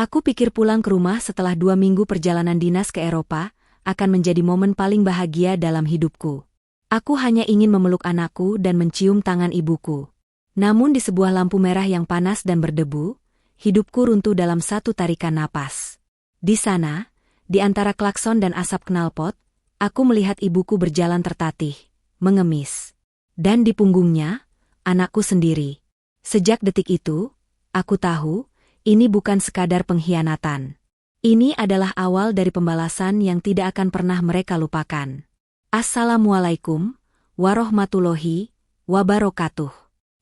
Aku pikir pulang ke rumah setelah 2 minggu perjalanan dinas ke Eropa akan menjadi momen paling bahagia dalam hidupku. Aku hanya ingin memeluk anakku dan mencium tangan ibuku. Namun di sebuah lampu merah yang panas dan berdebu, hidupku runtuh dalam satu tarikan napas. Di sana, di antara klakson dan asap knalpot, aku melihat ibuku berjalan tertatih, mengemis. Dan di punggungnya, anakku sendiri. Sejak detik itu, aku tahu, ini bukan sekadar pengkhianatan. Ini adalah awal dari pembalasan yang tidak akan pernah mereka lupakan. Assalamualaikum warahmatullahi wabarakatuh.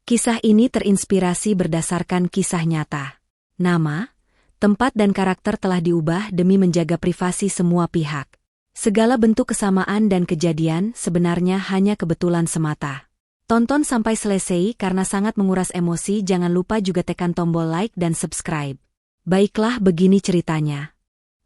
Kisah ini terinspirasi berdasarkan kisah nyata. Nama, tempat dan karakter telah diubah demi menjaga privasi semua pihak. Segala bentuk kesamaan dan kejadian sebenarnya hanya kebetulan semata. Tonton sampai selesai karena sangat menguras emosi. Jangan lupa juga tekan tombol like dan subscribe. Baiklah, begini ceritanya.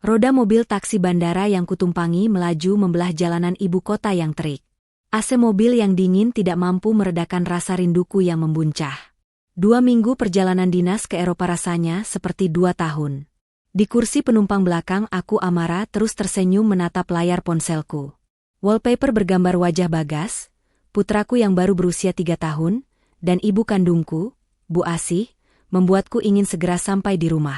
Roda mobil taksi bandara yang kutumpangi melaju membelah jalanan ibu kota yang terik. AC mobil yang dingin tidak mampu meredakan rasa rinduku yang membuncah. 2 minggu perjalanan dinas ke Eropa rasanya seperti 2 tahun. Di kursi penumpang belakang aku Amara terus tersenyum menatap layar ponselku. Wallpaper bergambar wajah Bagas, putraku yang baru berusia 3 tahun, dan ibu kandungku, Bu Asih, membuatku ingin segera sampai di rumah.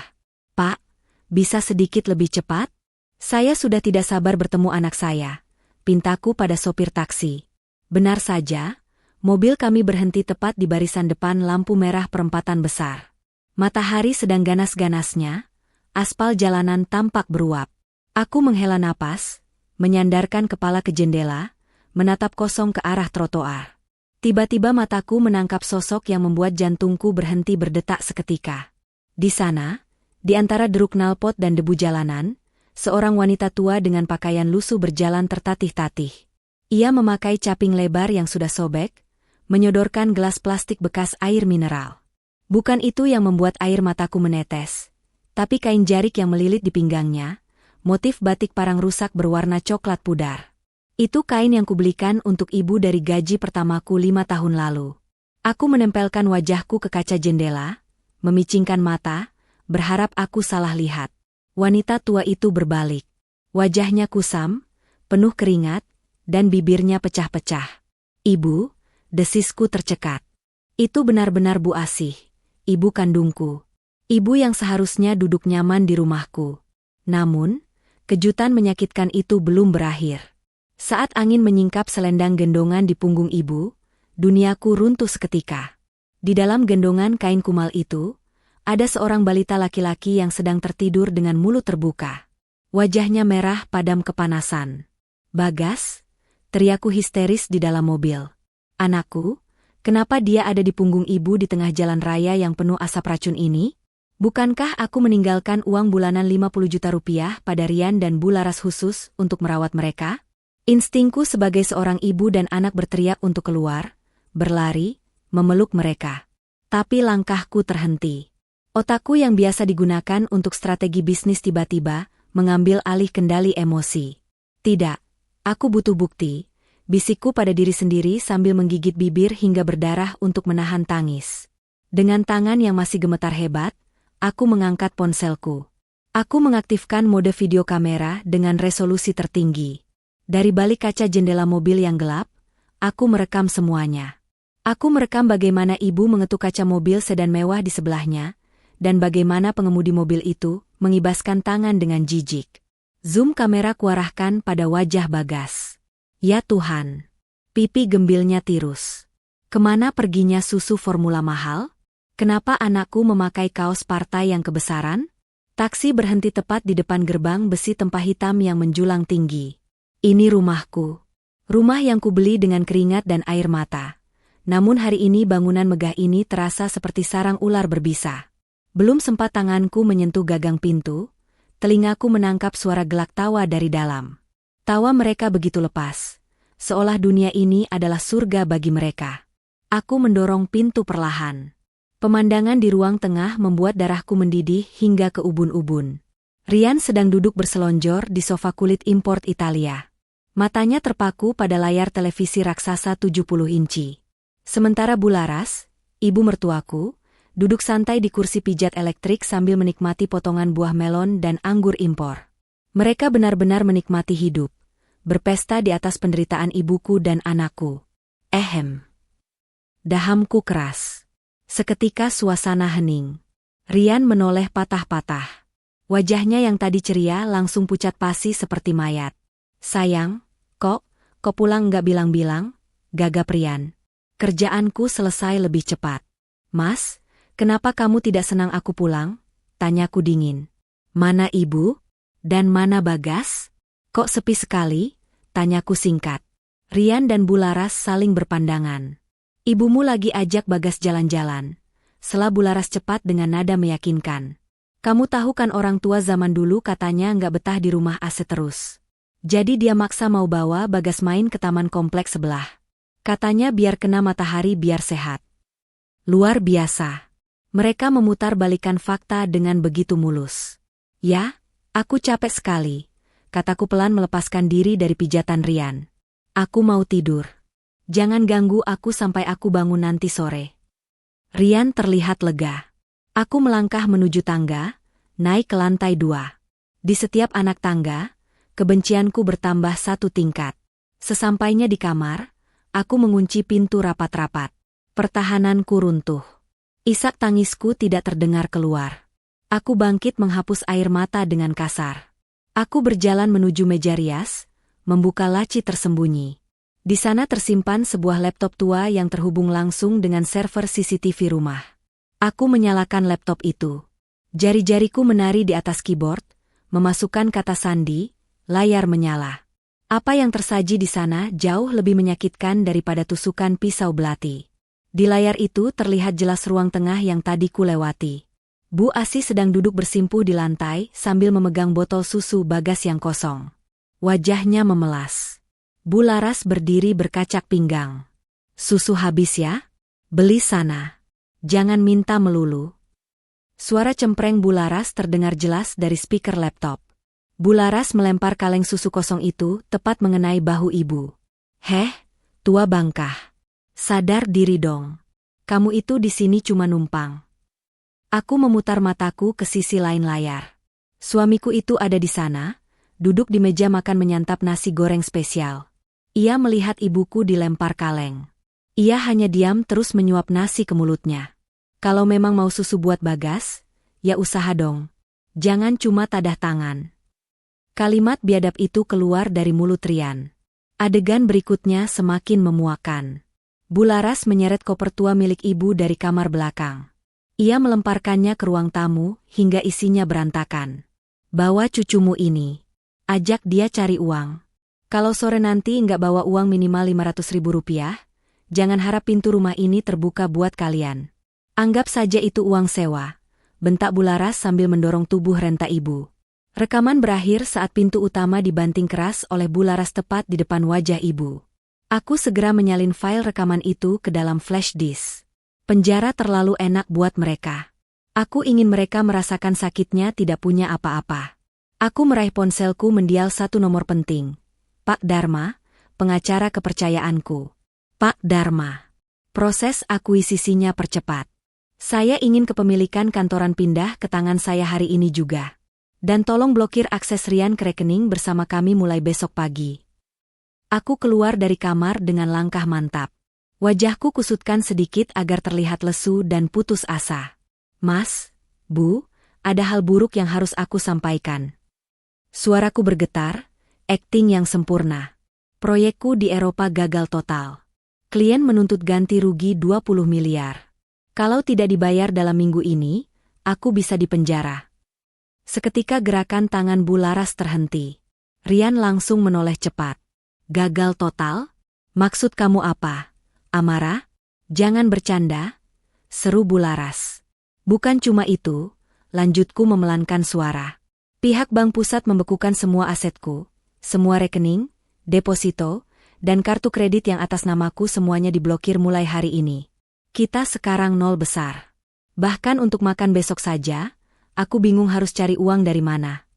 Pak, bisa sedikit lebih cepat? Saya sudah tidak sabar bertemu anak saya, pintaku pada sopir taksi. Benar saja, mobil kami berhenti tepat di barisan depan lampu merah perempatan besar. Matahari sedang ganas-ganasnya, aspal jalanan tampak beruap. Aku menghela napas, menyandarkan kepala ke jendela, menatap kosong ke arah trotoar. Tiba-tiba mataku menangkap sosok yang membuat jantungku berhenti berdetak seketika. Di sana, di antara deruk knalpot dan debu jalanan, seorang wanita tua dengan pakaian lusuh berjalan tertatih-tatih. Ia memakai caping lebar yang sudah sobek, menyodorkan gelas plastik bekas air mineral. Bukan itu yang membuat air mataku menetes, tapi kain jarik yang melilit di pinggangnya, motif batik parang rusak berwarna coklat pudar. Itu kain yang kubelikan untuk ibu dari gaji pertamaku 5 tahun lalu. Aku menempelkan wajahku ke kaca jendela, memicingkan mata, berharap aku salah lihat. Wanita tua itu berbalik. Wajahnya kusam, penuh keringat, dan bibirnya pecah-pecah. Ibu, desisku tercekat. Itu benar-benar Bu Asih, ibu kandungku. Ibu yang seharusnya duduk nyaman di rumahku. Namun, kejutan menyakitkan itu belum berakhir. Saat angin menyingkap selendang gendongan di punggung ibu, duniaku runtuh seketika. Di dalam gendongan kain kumal itu, ada seorang balita laki-laki yang sedang tertidur dengan mulut terbuka. Wajahnya merah padam kepanasan. Bagas, teriakku histeris di dalam mobil. Anakku, kenapa dia ada di punggung ibu di tengah jalan raya yang penuh asap racun ini? Bukankah aku meninggalkan uang bulanan 50 juta rupiah pada Rian dan Bu Laras khusus untuk merawat mereka? Instingku sebagai seorang ibu dan anak berteriak untuk keluar, berlari, memeluk mereka. Tapi langkahku terhenti. Otakku yang biasa digunakan untuk strategi bisnis tiba-tiba mengambil alih kendali emosi. Tidak, aku butuh bukti, bisikku pada diri sendiri sambil menggigit bibir hingga berdarah untuk menahan tangis. Dengan tangan yang masih gemetar hebat, aku mengangkat ponselku. Aku mengaktifkan mode video kamera dengan resolusi tertinggi. Dari balik kaca jendela mobil yang gelap, aku merekam semuanya. Aku merekam bagaimana ibu mengetuk kaca mobil sedan mewah di sebelahnya, dan bagaimana pengemudi mobil itu mengibaskan tangan dengan jijik. Zoom kamera kuarahkan pada wajah Bagas. Ya Tuhan! Pipi gembilnya tirus. Kemana perginya susu formula mahal? Kenapa anakku memakai kaos partai yang kebesaran? Taksi berhenti tepat di depan gerbang besi tempah hitam yang menjulang tinggi. Ini rumahku. Rumah yang kubeli dengan keringat dan air mata. Namun hari ini bangunan megah ini terasa seperti sarang ular berbisa. Belum sempat tanganku menyentuh gagang pintu, telingaku menangkap suara gelak tawa dari dalam. Tawa mereka begitu lepas, seolah dunia ini adalah surga bagi mereka. Aku mendorong pintu perlahan. Pemandangan di ruang tengah membuat darahku mendidih hingga ke ubun-ubun. Rian sedang duduk berselonjor di sofa kulit import Italia. Matanya terpaku pada layar televisi raksasa 70 inci. Sementara Bu Laras, ibu mertuaku, duduk santai di kursi pijat elektrik sambil menikmati potongan buah melon dan anggur impor. Mereka benar-benar menikmati hidup, berpesta di atas penderitaan ibuku dan anakku. Dahamku keras. Seketika suasana hening. Rian menoleh patah-patah. Wajahnya yang tadi ceria langsung pucat pasi seperti mayat. Sayang, kok pulang nggak bilang-bilang? Gagap Rian. Kerjaanku selesai lebih cepat. Mas, kenapa kamu tidak senang aku pulang? Tanyaku dingin. Mana ibu? Dan mana Bagas? Kok sepi sekali? Tanyaku singkat. Rian dan Bularas saling berpandangan. Ibumu lagi ajak Bagas jalan-jalan. Sela Bularas cepat dengan nada meyakinkan. Kamu tahu kan orang tua zaman dulu katanya nggak betah di rumah AC terus. Jadi dia maksa mau bawa Bagas main ke taman kompleks sebelah. Katanya biar kena matahari biar sehat. Luar biasa. Mereka memutar balikan fakta dengan begitu mulus. Ya, aku capek sekali, kataku pelan melepaskan diri dari pijatan Rian. Aku mau tidur. Jangan ganggu aku sampai aku bangun nanti sore. Rian terlihat lega. Aku melangkah menuju tangga, naik ke lantai 2. Di setiap anak tangga, kebencianku bertambah 1 tingkat. Sesampainya di kamar, aku mengunci pintu rapat-rapat. Pertahananku runtuh. Isak tangisku tidak terdengar keluar. Aku bangkit menghapus air mata dengan kasar. Aku berjalan menuju meja rias, membuka laci tersembunyi. Di sana tersimpan sebuah laptop tua yang terhubung langsung dengan server CCTV rumah. Aku menyalakan laptop itu. Jari-jariku menari di atas keyboard, memasukkan kata sandi, layar menyala. Apa yang tersaji di sana jauh lebih menyakitkan daripada tusukan pisau belati. Di layar itu terlihat jelas ruang tengah yang tadi ku lewati. Bu Asi sedang duduk bersimpuh di lantai sambil memegang botol susu Bagas yang kosong. Wajahnya memelas. Bu Laras berdiri berkacak pinggang. Susu habis ya? Beli sana. Jangan minta melulu. Suara cempreng Bu Laras terdengar jelas dari speaker laptop. Bu Laras melempar kaleng susu kosong itu tepat mengenai bahu ibu. Heh, tua bangkah. Sadar diri dong. Kamu itu di sini cuma numpang. Aku memutar mataku ke sisi lain layar. Suamiku itu ada di sana, duduk di meja makan menyantap nasi goreng spesial. Ia melihat ibuku dilempar kaleng. Ia hanya diam terus menyuap nasi ke mulutnya. Kalau memang mau susu buat Bagas, ya usaha dong. Jangan cuma tadah tangan. Kalimat biadab itu keluar dari mulut Rian. Adegan berikutnya semakin memuakan. Bu Laras menyeret koper tua milik ibu dari kamar belakang. Ia melemparkannya ke ruang tamu hingga isinya berantakan. Bawa cucumu ini. Ajak dia cari uang. Kalau sore nanti nggak bawa uang minimal 500.000 rupiah, jangan harap pintu rumah ini terbuka buat kalian. Anggap saja itu uang sewa, bentak Bu Laras sambil mendorong tubuh renta ibu. Rekaman berakhir saat pintu utama dibanting keras oleh Bu Laras tepat di depan wajah ibu. Aku segera menyalin file rekaman itu ke dalam flash disk. Penjara terlalu enak buat mereka. Aku ingin mereka merasakan sakitnya tidak punya apa-apa. Aku meraih ponselku mendial 1 nomor penting. Pak Dharma, pengacara kepercayaanku. Pak Dharma. Proses akuisisinya percepat. Saya ingin kepemilikan kantoran pindah ke tangan saya hari ini juga. Dan tolong blokir akses Rian ke rekening bersama kami mulai besok pagi. Aku keluar dari kamar dengan langkah mantap. Wajahku kusutkan sedikit agar terlihat lesu dan putus asa. Mas, Bu, ada hal buruk yang harus aku sampaikan. Suaraku bergetar, akting yang sempurna. Proyekku di Eropa gagal total. Klien menuntut ganti rugi 20 miliar. Kalau tidak dibayar dalam minggu ini, aku bisa dipenjara. Seketika gerakan tangan Bu Laras terhenti. Rian langsung menoleh cepat. Gagal total? Maksud kamu apa? Amara? Jangan bercanda, seru Bu Laras. Bukan cuma itu, lanjutku memelankan suara. Pihak bank pusat membekukan semua asetku, semua rekening, deposito, dan kartu kredit yang atas namaku semuanya diblokir mulai hari ini. Kita sekarang nol besar. Bahkan untuk makan besok saja, aku bingung harus cari uang dari mana.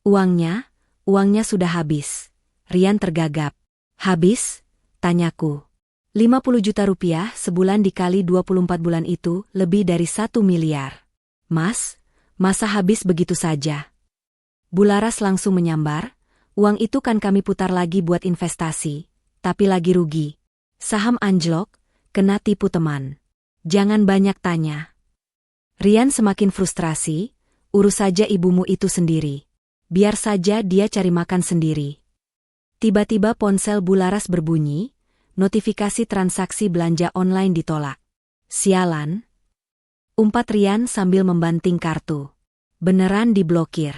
Uangnya sudah habis. Rian tergagap. Habis? Tanyaku. 50 juta rupiah sebulan dikali 24 bulan itu lebih dari 1 miliar. Mas, masa habis begitu saja? Bularas langsung menyambar, uang itu kan kami putar lagi buat investasi, tapi lagi rugi. Saham anjlok, kena tipu teman. Jangan banyak tanya. Rian semakin frustrasi, urus saja ibumu itu sendiri. Biar saja dia cari makan sendiri. Tiba-tiba ponsel Bularas berbunyi, notifikasi transaksi belanja online ditolak. Sialan. Umpat Rian sambil membanting kartu. Beneran diblokir.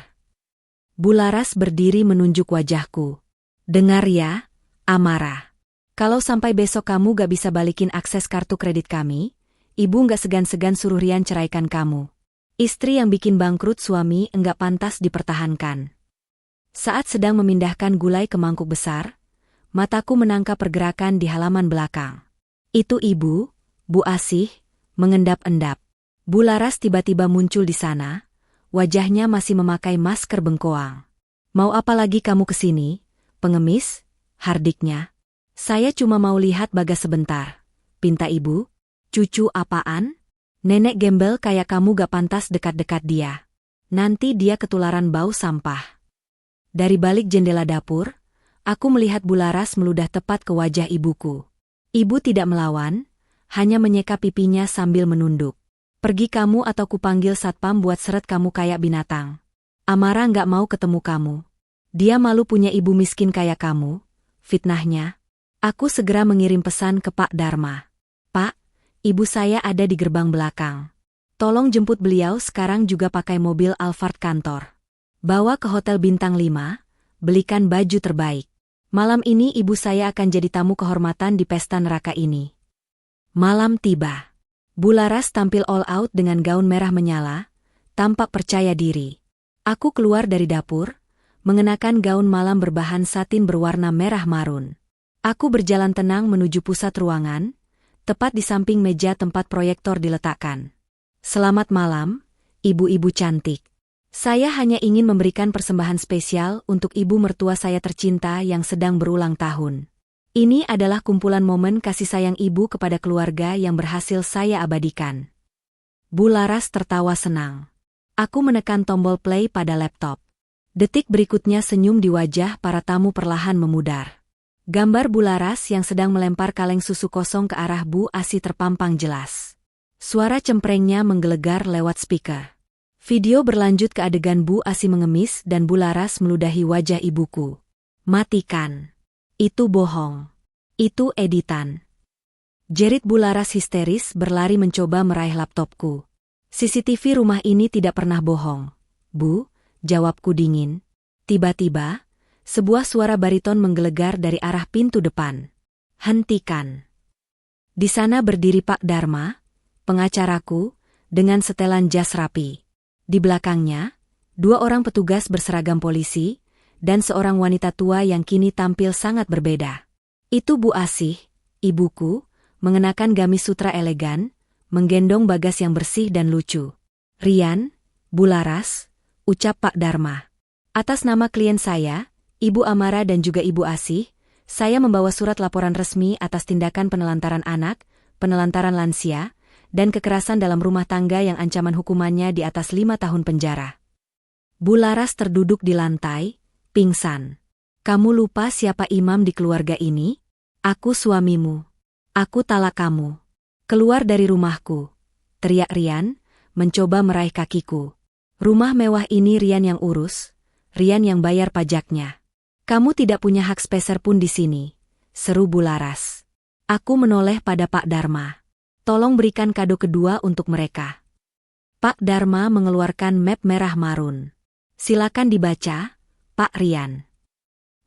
Bularas berdiri menunjuk wajahku. Dengar ya, Amara. Kalau sampai besok kamu gak bisa balikin akses kartu kredit kami, ibu gak segan-segan suruh Rian ceraikan kamu. Istri yang bikin bangkrut suami enggak pantas dipertahankan. Saat sedang memindahkan gulai ke mangkuk besar, mataku menangkap pergerakan di halaman belakang. Itu ibu, Bu Asih, mengendap-endap. Bularas tiba-tiba muncul di sana, wajahnya masih memakai masker bengkoang. Mau apa lagi kamu kesini, pengemis? Hardiknya. Saya cuma mau lihat Bagas sebentar. Pinta ibu. Cucu apaan? Nenek gembel kayak kamu gak pantas dekat-dekat dia. Nanti dia ketularan bau sampah. Dari balik jendela dapur, aku melihat Bularas meludah tepat ke wajah ibuku. Ibu tidak melawan, hanya menyeka pipinya sambil menunduk. Pergi kamu atau kupanggil satpam buat seret kamu kayak binatang. Amara gak mau ketemu kamu. Dia malu punya ibu miskin kayak kamu. Fitnahnya. Aku segera mengirim pesan ke Pak Dharma. Pak, ibu saya ada di gerbang belakang. Tolong jemput beliau sekarang juga pakai mobil Alphard kantor. Bawa ke Hotel Bintang 5, belikan baju terbaik. Malam ini ibu saya akan jadi tamu kehormatan di pesta neraka ini. Malam tiba. Bularas tampil all out dengan gaun merah menyala, tampak percaya diri. Aku keluar dari dapur, mengenakan gaun malam berbahan satin berwarna merah marun. Aku berjalan tenang menuju pusat ruangan, tepat di samping meja tempat proyektor diletakkan. Selamat malam, ibu-ibu cantik. Saya hanya ingin memberikan persembahan spesial untuk ibu mertua saya tercinta yang sedang berulang tahun. Ini adalah kumpulan momen kasih sayang ibu kepada keluarga yang berhasil saya abadikan. Bularas tertawa senang. Aku menekan tombol play pada laptop. Detik berikutnya senyum di wajah para tamu perlahan memudar. Gambar Bularas yang sedang melempar kaleng susu kosong ke arah Bu Asih terpampang jelas. Suara cemprengnya menggelegar lewat speaker. Video berlanjut ke adegan Bu Asih mengemis dan Bularas meludahi wajah ibuku. Matikan. Itu bohong. Itu editan. Jerit Bularas histeris berlari mencoba meraih laptopku. CCTV rumah ini tidak pernah bohong. Bu, jawabku dingin. Tiba-tiba, sebuah suara bariton menggelegar dari arah pintu depan. Hentikan. Di sana berdiri Pak Dharma, pengacaraku, dengan setelan jas rapi. Di belakangnya, 2 orang petugas berseragam polisi, dan seorang wanita tua yang kini tampil sangat berbeda. Itu Bu Asih, ibuku, mengenakan gamis sutra elegan, menggendong Bagas yang bersih dan lucu. Rian, Bularas, ucap Pak Dharma. Atas nama klien saya, Ibu Amara dan juga Ibu Asih, saya membawa surat laporan resmi atas tindakan penelantaran anak, penelantaran lansia, dan kekerasan dalam rumah tangga yang ancaman hukumannya di atas 5 tahun penjara. Bularas terduduk di lantai, pingsan. Kamu lupa siapa imam di keluarga ini? Aku suamimu. Aku talak kamu. Keluar dari rumahku. Teriak Rian, mencoba meraih kakiku. Rumah mewah ini Rian yang urus, Rian yang bayar pajaknya. Kamu tidak punya hak speser pun di sini, seru Bularas. Aku menoleh pada Pak Dharma. Tolong berikan kado kedua untuk mereka. Pak Dharma mengeluarkan map merah marun. Silakan dibaca, Pak Rian.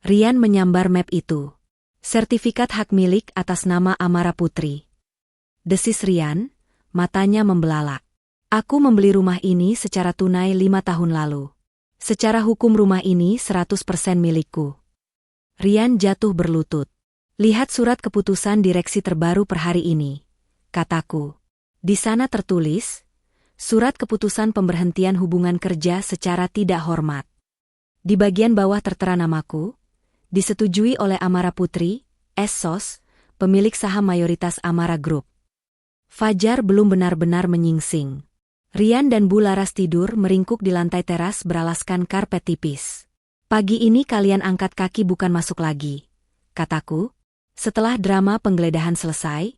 Rian menyambar map itu. Sertifikat hak milik atas nama Amara Putri. Desis Rian, matanya membelalak. Aku membeli rumah ini secara tunai 5 tahun lalu. Secara hukum rumah ini 100% milikku. Rian jatuh berlutut. Lihat surat keputusan direksi terbaru per hari ini, kataku. Di sana tertulis, surat keputusan pemberhentian hubungan kerja secara tidak hormat. Di bagian bawah tertera namaku, disetujui oleh Amara Putri, SOS, pemilik saham mayoritas Amara Group. Fajar belum benar-benar menyingsing. Rian dan Bu Laras tidur meringkuk di lantai teras beralaskan karpet tipis. "Pagi ini kalian angkat kaki bukan masuk lagi," kataku. Setelah drama penggeledahan selesai,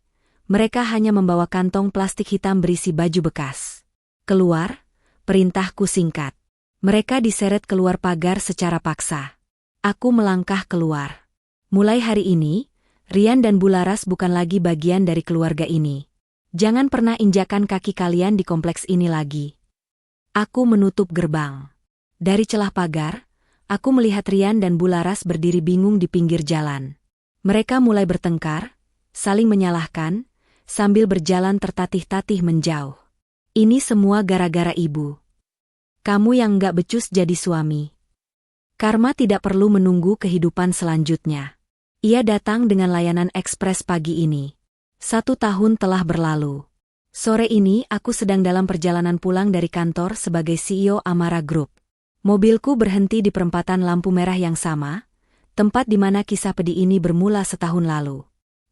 mereka hanya membawa kantong plastik hitam berisi baju bekas. "Keluar," perintahku singkat. Mereka diseret keluar pagar secara paksa. Aku melangkah keluar. Mulai hari ini, Rian dan Bu Laras bukan lagi bagian dari keluarga ini. Jangan pernah injakan kaki kalian di kompleks ini lagi. Aku menutup gerbang. Dari celah pagar, aku melihat Rian dan Bu Laras berdiri bingung di pinggir jalan. Mereka mulai bertengkar, saling menyalahkan, sambil berjalan tertatih-tatih menjauh. "Ini semua gara-gara ibu. Kamu yang nggak becus jadi suami." Karma tidak perlu menunggu kehidupan selanjutnya. Ia datang dengan layanan ekspres pagi ini. 1 tahun telah berlalu. Sore ini aku sedang dalam perjalanan pulang dari kantor sebagai CEO Amara Group. Mobilku berhenti di perempatan lampu merah yang sama, tempat di mana kisah pedih ini bermula setahun lalu.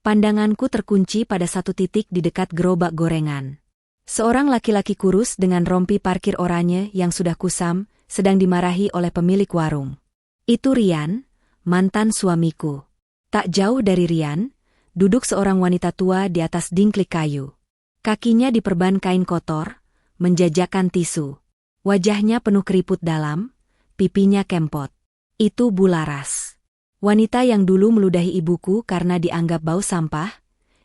Pandanganku terkunci pada satu titik di dekat gerobak gorengan. Seorang laki-laki kurus dengan rompi parkir oranye yang sudah kusam, sedang dimarahi oleh pemilik warung. Itu Rian, mantan suamiku. Tak jauh dari Rian, duduk seorang wanita tua di atas dingklik kayu. Kakinya diperban kain kotor, menjajakan tisu. Wajahnya penuh keriput dalam, pipinya kempot. Itu Bu Laras. Wanita yang dulu meludahi ibuku karena dianggap bau sampah,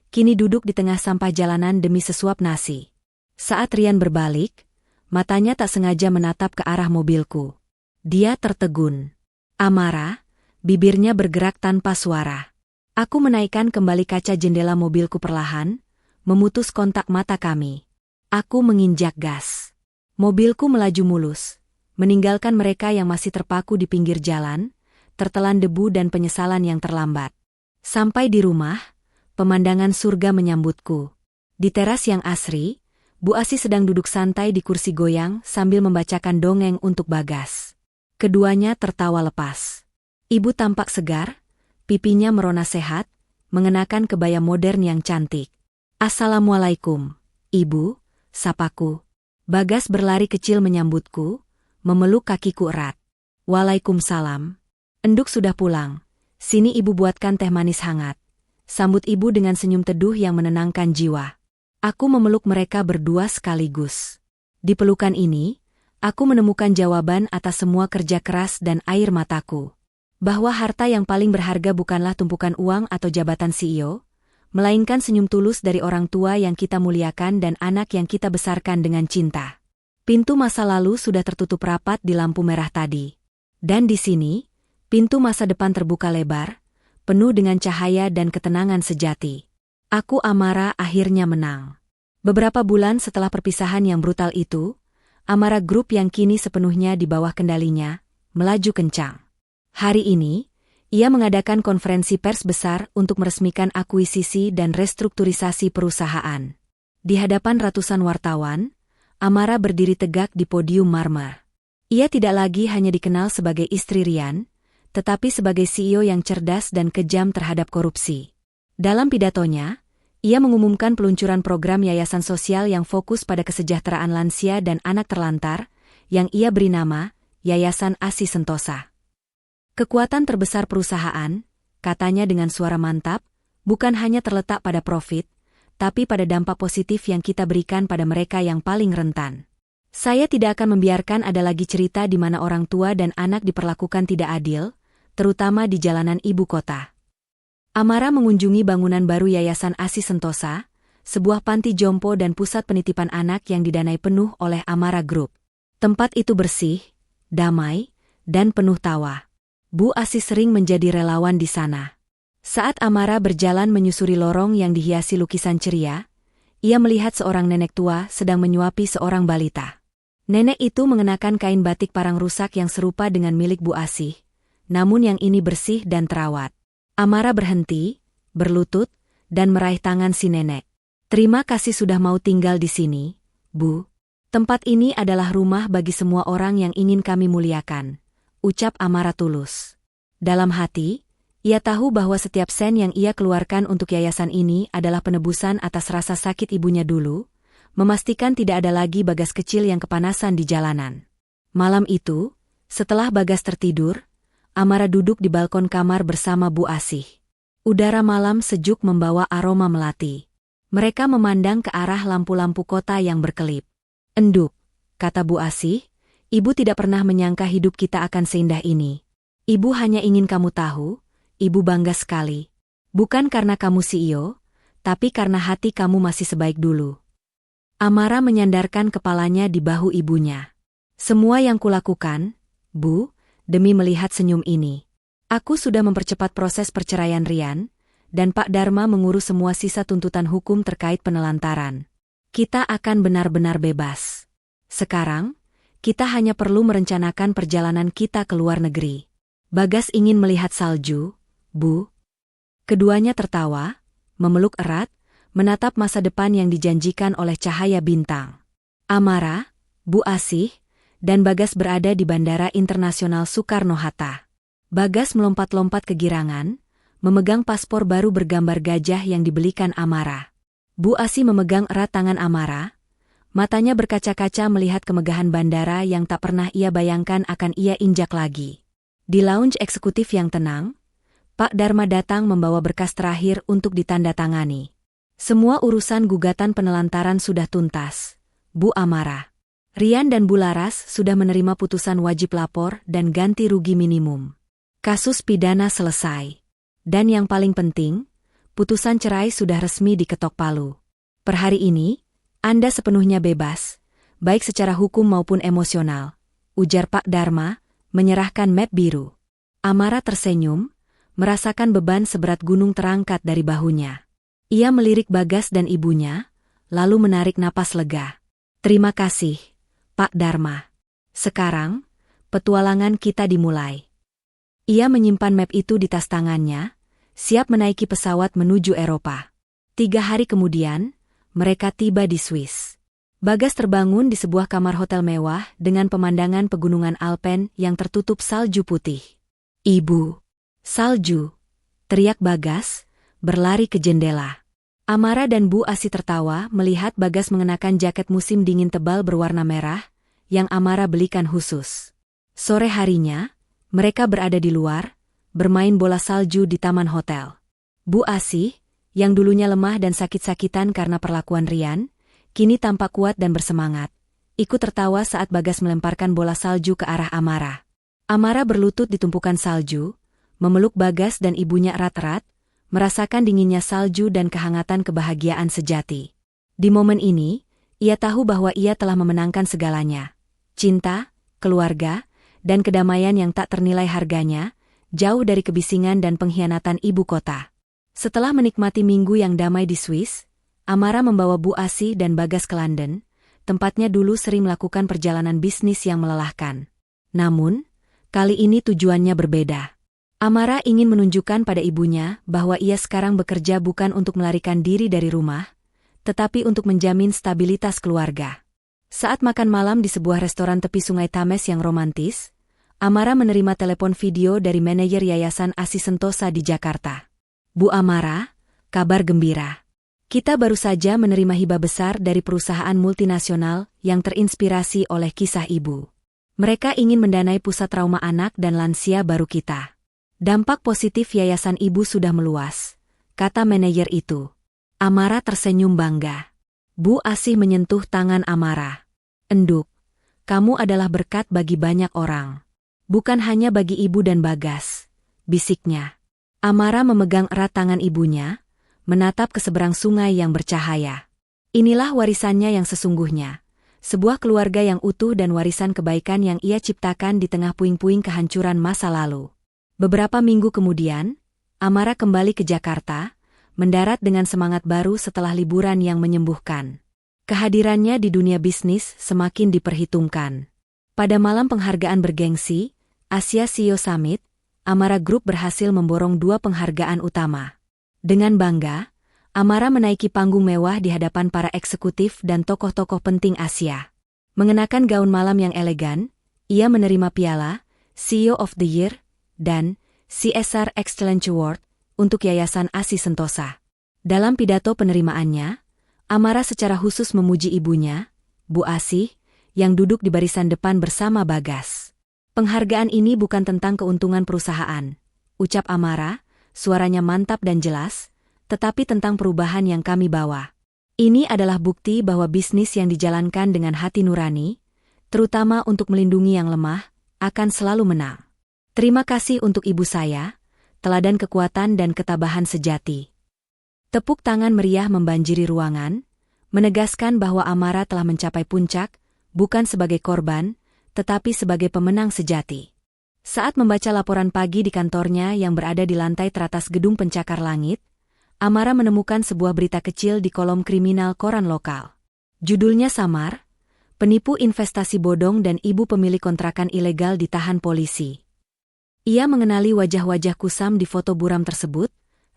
kini duduk di tengah sampah jalanan demi sesuap nasi. Saat Rian berbalik, matanya tak sengaja menatap ke arah mobilku. Dia tertegun. "Amara," bibirnya bergerak tanpa suara. Aku menaikkan kembali kaca jendela mobilku perlahan, memutus kontak mata kami. Aku menginjak gas. Mobilku melaju mulus, meninggalkan mereka yang masih terpaku di pinggir jalan, tertelan debu dan penyesalan yang terlambat. Sampai di rumah, pemandangan surga menyambutku. Di teras yang asri, Bu Asi sedang duduk santai di kursi goyang sambil membacakan dongeng untuk Bagas. Keduanya tertawa lepas. Ibu tampak segar, pipinya merona sehat, mengenakan kebaya modern yang cantik. "Assalamualaikum, Ibu," sapaku. Bagas berlari kecil menyambutku, memeluk kakiku erat. "Waalaikumsalam. Enduk sudah pulang. Sini Ibu buatkan teh manis hangat." Sambut Ibu dengan senyum teduh yang menenangkan jiwa. Aku memeluk mereka berdua sekaligus. Di pelukan ini, aku menemukan jawaban atas semua kerja keras dan air mataku. Bahwa harta yang paling berharga bukanlah tumpukan uang atau jabatan CEO, melainkan senyum tulus dari orang tua yang kita muliakan dan anak yang kita besarkan dengan cinta. Pintu masa lalu sudah tertutup rapat di lampu merah tadi. Dan di sini, pintu masa depan terbuka lebar, penuh dengan cahaya dan ketenangan sejati. Aku Amara akhirnya menang. Beberapa bulan setelah perpisahan yang brutal itu, Amara Group yang kini sepenuhnya di bawah kendalinya, melaju kencang. Hari ini, ia mengadakan konferensi pers besar untuk meresmikan akuisisi dan restrukturisasi perusahaan. Di hadapan ratusan wartawan, Amara berdiri tegak di podium marmer. Ia tidak lagi hanya dikenal sebagai istri Rian, tetapi sebagai CEO yang cerdas dan kejam terhadap korupsi. Dalam pidatonya, ia mengumumkan peluncuran program yayasan sosial yang fokus pada kesejahteraan lansia dan anak terlantar, yang ia beri nama Yayasan Asi Sentosa. "Kekuatan terbesar perusahaan," katanya dengan suara mantap, "bukan hanya terletak pada profit, tapi pada dampak positif yang kita berikan pada mereka yang paling rentan. Saya tidak akan membiarkan ada lagi cerita di mana orang tua dan anak diperlakukan tidak adil, terutama di jalanan ibu kota." Amara mengunjungi bangunan baru Yayasan Asi Sentosa, sebuah panti jompo dan pusat penitipan anak yang didanai penuh oleh Amara Group. Tempat itu bersih, damai, dan penuh tawa. Bu Asi sering menjadi relawan di sana. Saat Amara berjalan menyusuri lorong yang dihiasi lukisan ceria, ia melihat seorang nenek tua sedang menyuapi seorang balita. Nenek itu mengenakan kain batik parang rusak yang serupa dengan milik Bu Asi, namun yang ini bersih dan terawat. Amara berhenti, berlutut, dan meraih tangan si nenek. "Terima kasih sudah mau tinggal di sini, Bu. Tempat ini adalah rumah bagi semua orang yang ingin kami muliakan," ucap Amara tulus. Dalam hati, Ia tahu bahwa setiap sen yang ia keluarkan untuk yayasan ini adalah penebusan atas rasa sakit ibunya dulu, memastikan tidak ada lagi Bagas kecil yang kepanasan di jalanan. Malam itu, setelah Bagas tertidur, Amara duduk di balkon kamar bersama Bu Asih. Udara malam sejuk membawa aroma melati. Mereka memandang ke arah lampu-lampu kota yang berkelip. "Enduk," kata Bu Asih, "ibu tidak pernah menyangka hidup kita akan seindah ini. Ibu hanya ingin kamu tahu, ibu bangga sekali. Bukan karena kamu CEO, tapi karena hati kamu masih sebaik dulu." Amara menyandarkan kepalanya di bahu ibunya. "Semua yang kulakukan, Bu, demi melihat senyum ini. Aku sudah mempercepat proses perceraian Rian, dan Pak Dharma mengurus semua sisa tuntutan hukum terkait penelantaran. Kita akan benar-benar bebas. Sekarang, kita hanya perlu merencanakan perjalanan kita ke luar negeri. Bagas ingin melihat salju, Bu." Keduanya tertawa, memeluk erat, menatap masa depan yang dijanjikan oleh cahaya bintang. Amara, Bu Asih, dan Bagas berada di Bandara Internasional Soekarno-Hatta. Bagas melompat-lompat kegirangan, memegang paspor baru bergambar gajah yang dibelikan Amara. Bu Asih memegang erat tangan Amara, matanya berkaca-kaca melihat kemegahan bandara yang tak pernah ia bayangkan akan ia injak lagi. Di lounge eksekutif yang tenang, Pak Dharma datang membawa berkas terakhir untuk ditandatangani. "Semua urusan gugatan penelantaran sudah tuntas, Bu Amara. Rian dan Bu Laras sudah menerima putusan wajib lapor dan ganti rugi minimum. Kasus pidana selesai. Dan yang paling penting, putusan cerai sudah resmi diketok palu. Per hari ini, Anda sepenuhnya bebas, baik secara hukum maupun emosional," ujar Pak Dharma, menyerahkan map biru. Amara tersenyum, merasakan beban seberat gunung terangkat dari bahunya. Ia melirik Bagas dan ibunya, lalu menarik napas lega. "Terima kasih, Pak Dharma. Sekarang, petualangan kita dimulai." Ia menyimpan map itu di tas tangannya, siap menaiki pesawat menuju Eropa. 3 hari kemudian, mereka tiba di Swiss. Bagas terbangun di sebuah kamar hotel mewah dengan pemandangan pegunungan Alpen yang tertutup salju putih. "Ibu, salju!" teriak Bagas, berlari ke jendela. Amara dan Bu Asih tertawa melihat Bagas mengenakan jaket musim dingin tebal berwarna merah, yang Amara belikan khusus. Sore harinya, mereka berada di luar, bermain bola salju di taman hotel. Bu Asih, yang dulunya lemah dan sakit-sakitan karena perlakuan Rian, kini tampak kuat dan bersemangat. Ikut tertawa saat Bagas melemparkan bola salju ke arah Amara. Amara berlutut di tumpukan salju, memeluk Bagas dan ibunya erat-erat, merasakan dinginnya salju dan kehangatan kebahagiaan sejati. Di momen ini, ia tahu bahwa ia telah memenangkan segalanya. Cinta, keluarga, dan kedamaian yang tak ternilai harganya, jauh dari kebisingan dan pengkhianatan ibu kota. Setelah menikmati minggu yang damai di Swiss, Amara membawa Bu Asih dan Bagas ke London, tempatnya dulu sering melakukan perjalanan bisnis yang melelahkan. Namun, kali ini tujuannya berbeda. Amara ingin menunjukkan pada ibunya bahwa ia sekarang bekerja bukan untuk melarikan diri dari rumah, tetapi untuk menjamin stabilitas keluarga. Saat makan malam di sebuah restoran tepi Sungai Thames yang romantis, Amara menerima telepon video dari manajer Yayasan Asih Sentosa di Jakarta. "Bu Amara, kabar gembira. Kita baru saja menerima hibah besar dari perusahaan multinasional yang terinspirasi oleh kisah ibu. Mereka ingin mendanai pusat trauma anak dan lansia baru kita. Dampak positif yayasan ibu sudah meluas," kata manajer itu. Amara tersenyum bangga. Bu Asih menyentuh tangan Amara. "Enduk, kamu adalah berkat bagi banyak orang. Bukan hanya bagi ibu dan Bagas," bisiknya. Amara memegang erat tangan ibunya, menatap ke seberang sungai yang bercahaya. Inilah warisannya yang sesungguhnya. Sebuah keluarga yang utuh dan warisan kebaikan yang ia ciptakan di tengah puing-puing kehancuran masa lalu. Beberapa minggu kemudian, Amara kembali ke Jakarta, mendarat dengan semangat baru setelah liburan yang menyembuhkan. Kehadirannya di dunia bisnis semakin diperhitungkan. Pada malam penghargaan bergengsi, Asia CEO Summit, Amara Group berhasil memborong 2 penghargaan utama. Dengan bangga, Amara menaiki panggung mewah di hadapan para eksekutif dan tokoh-tokoh penting Asia. Mengenakan gaun malam yang elegan, ia menerima piala CEO of the Year dan CSR Excellence Award, untuk Yayasan ASI Sentosa. Dalam pidato penerimaannya, Amara secara khusus memuji ibunya, Bu Asih, yang duduk di barisan depan bersama Bagas. Penghargaan ini bukan tentang keuntungan perusahaan, ucap Amara, suaranya mantap dan jelas, tetapi tentang perubahan yang kami bawa. Ini adalah bukti bahwa bisnis yang dijalankan dengan hati nurani, terutama untuk melindungi yang lemah, akan selalu menang. Terima kasih untuk ibu saya, teladan kekuatan dan ketabahan sejati. Tepuk tangan meriah membanjiri ruangan, menegaskan bahwa Amara telah mencapai puncak, bukan sebagai korban, tetapi sebagai pemenang sejati. Saat membaca laporan pagi di kantornya yang berada di lantai teratas gedung pencakar langit, Amara menemukan sebuah berita kecil di kolom kriminal koran lokal. Judulnya samar, penipu investasi bodong dan ibu pemilik kontrakan ilegal ditahan polisi. Ia mengenali wajah-wajah kusam di foto buram tersebut,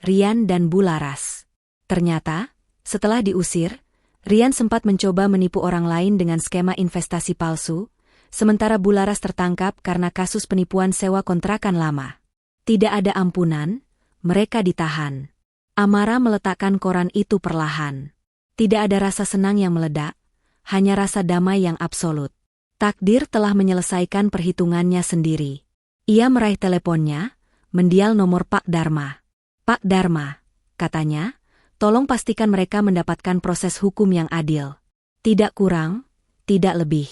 Rian dan Bu Laras. Ternyata, setelah diusir, Rian sempat mencoba menipu orang lain dengan skema investasi palsu, sementara Bu Laras tertangkap karena kasus penipuan sewa kontrakan lama. Tidak ada ampunan, mereka ditahan. Amara meletakkan koran itu perlahan. Tidak ada rasa senang yang meledak, hanya rasa damai yang absolut. Takdir telah menyelesaikan perhitungannya sendiri. Ia meraih teleponnya, mendial nomor Pak Dharma. Pak Dharma, katanya, tolong pastikan mereka mendapatkan proses hukum yang adil. Tidak kurang, tidak lebih.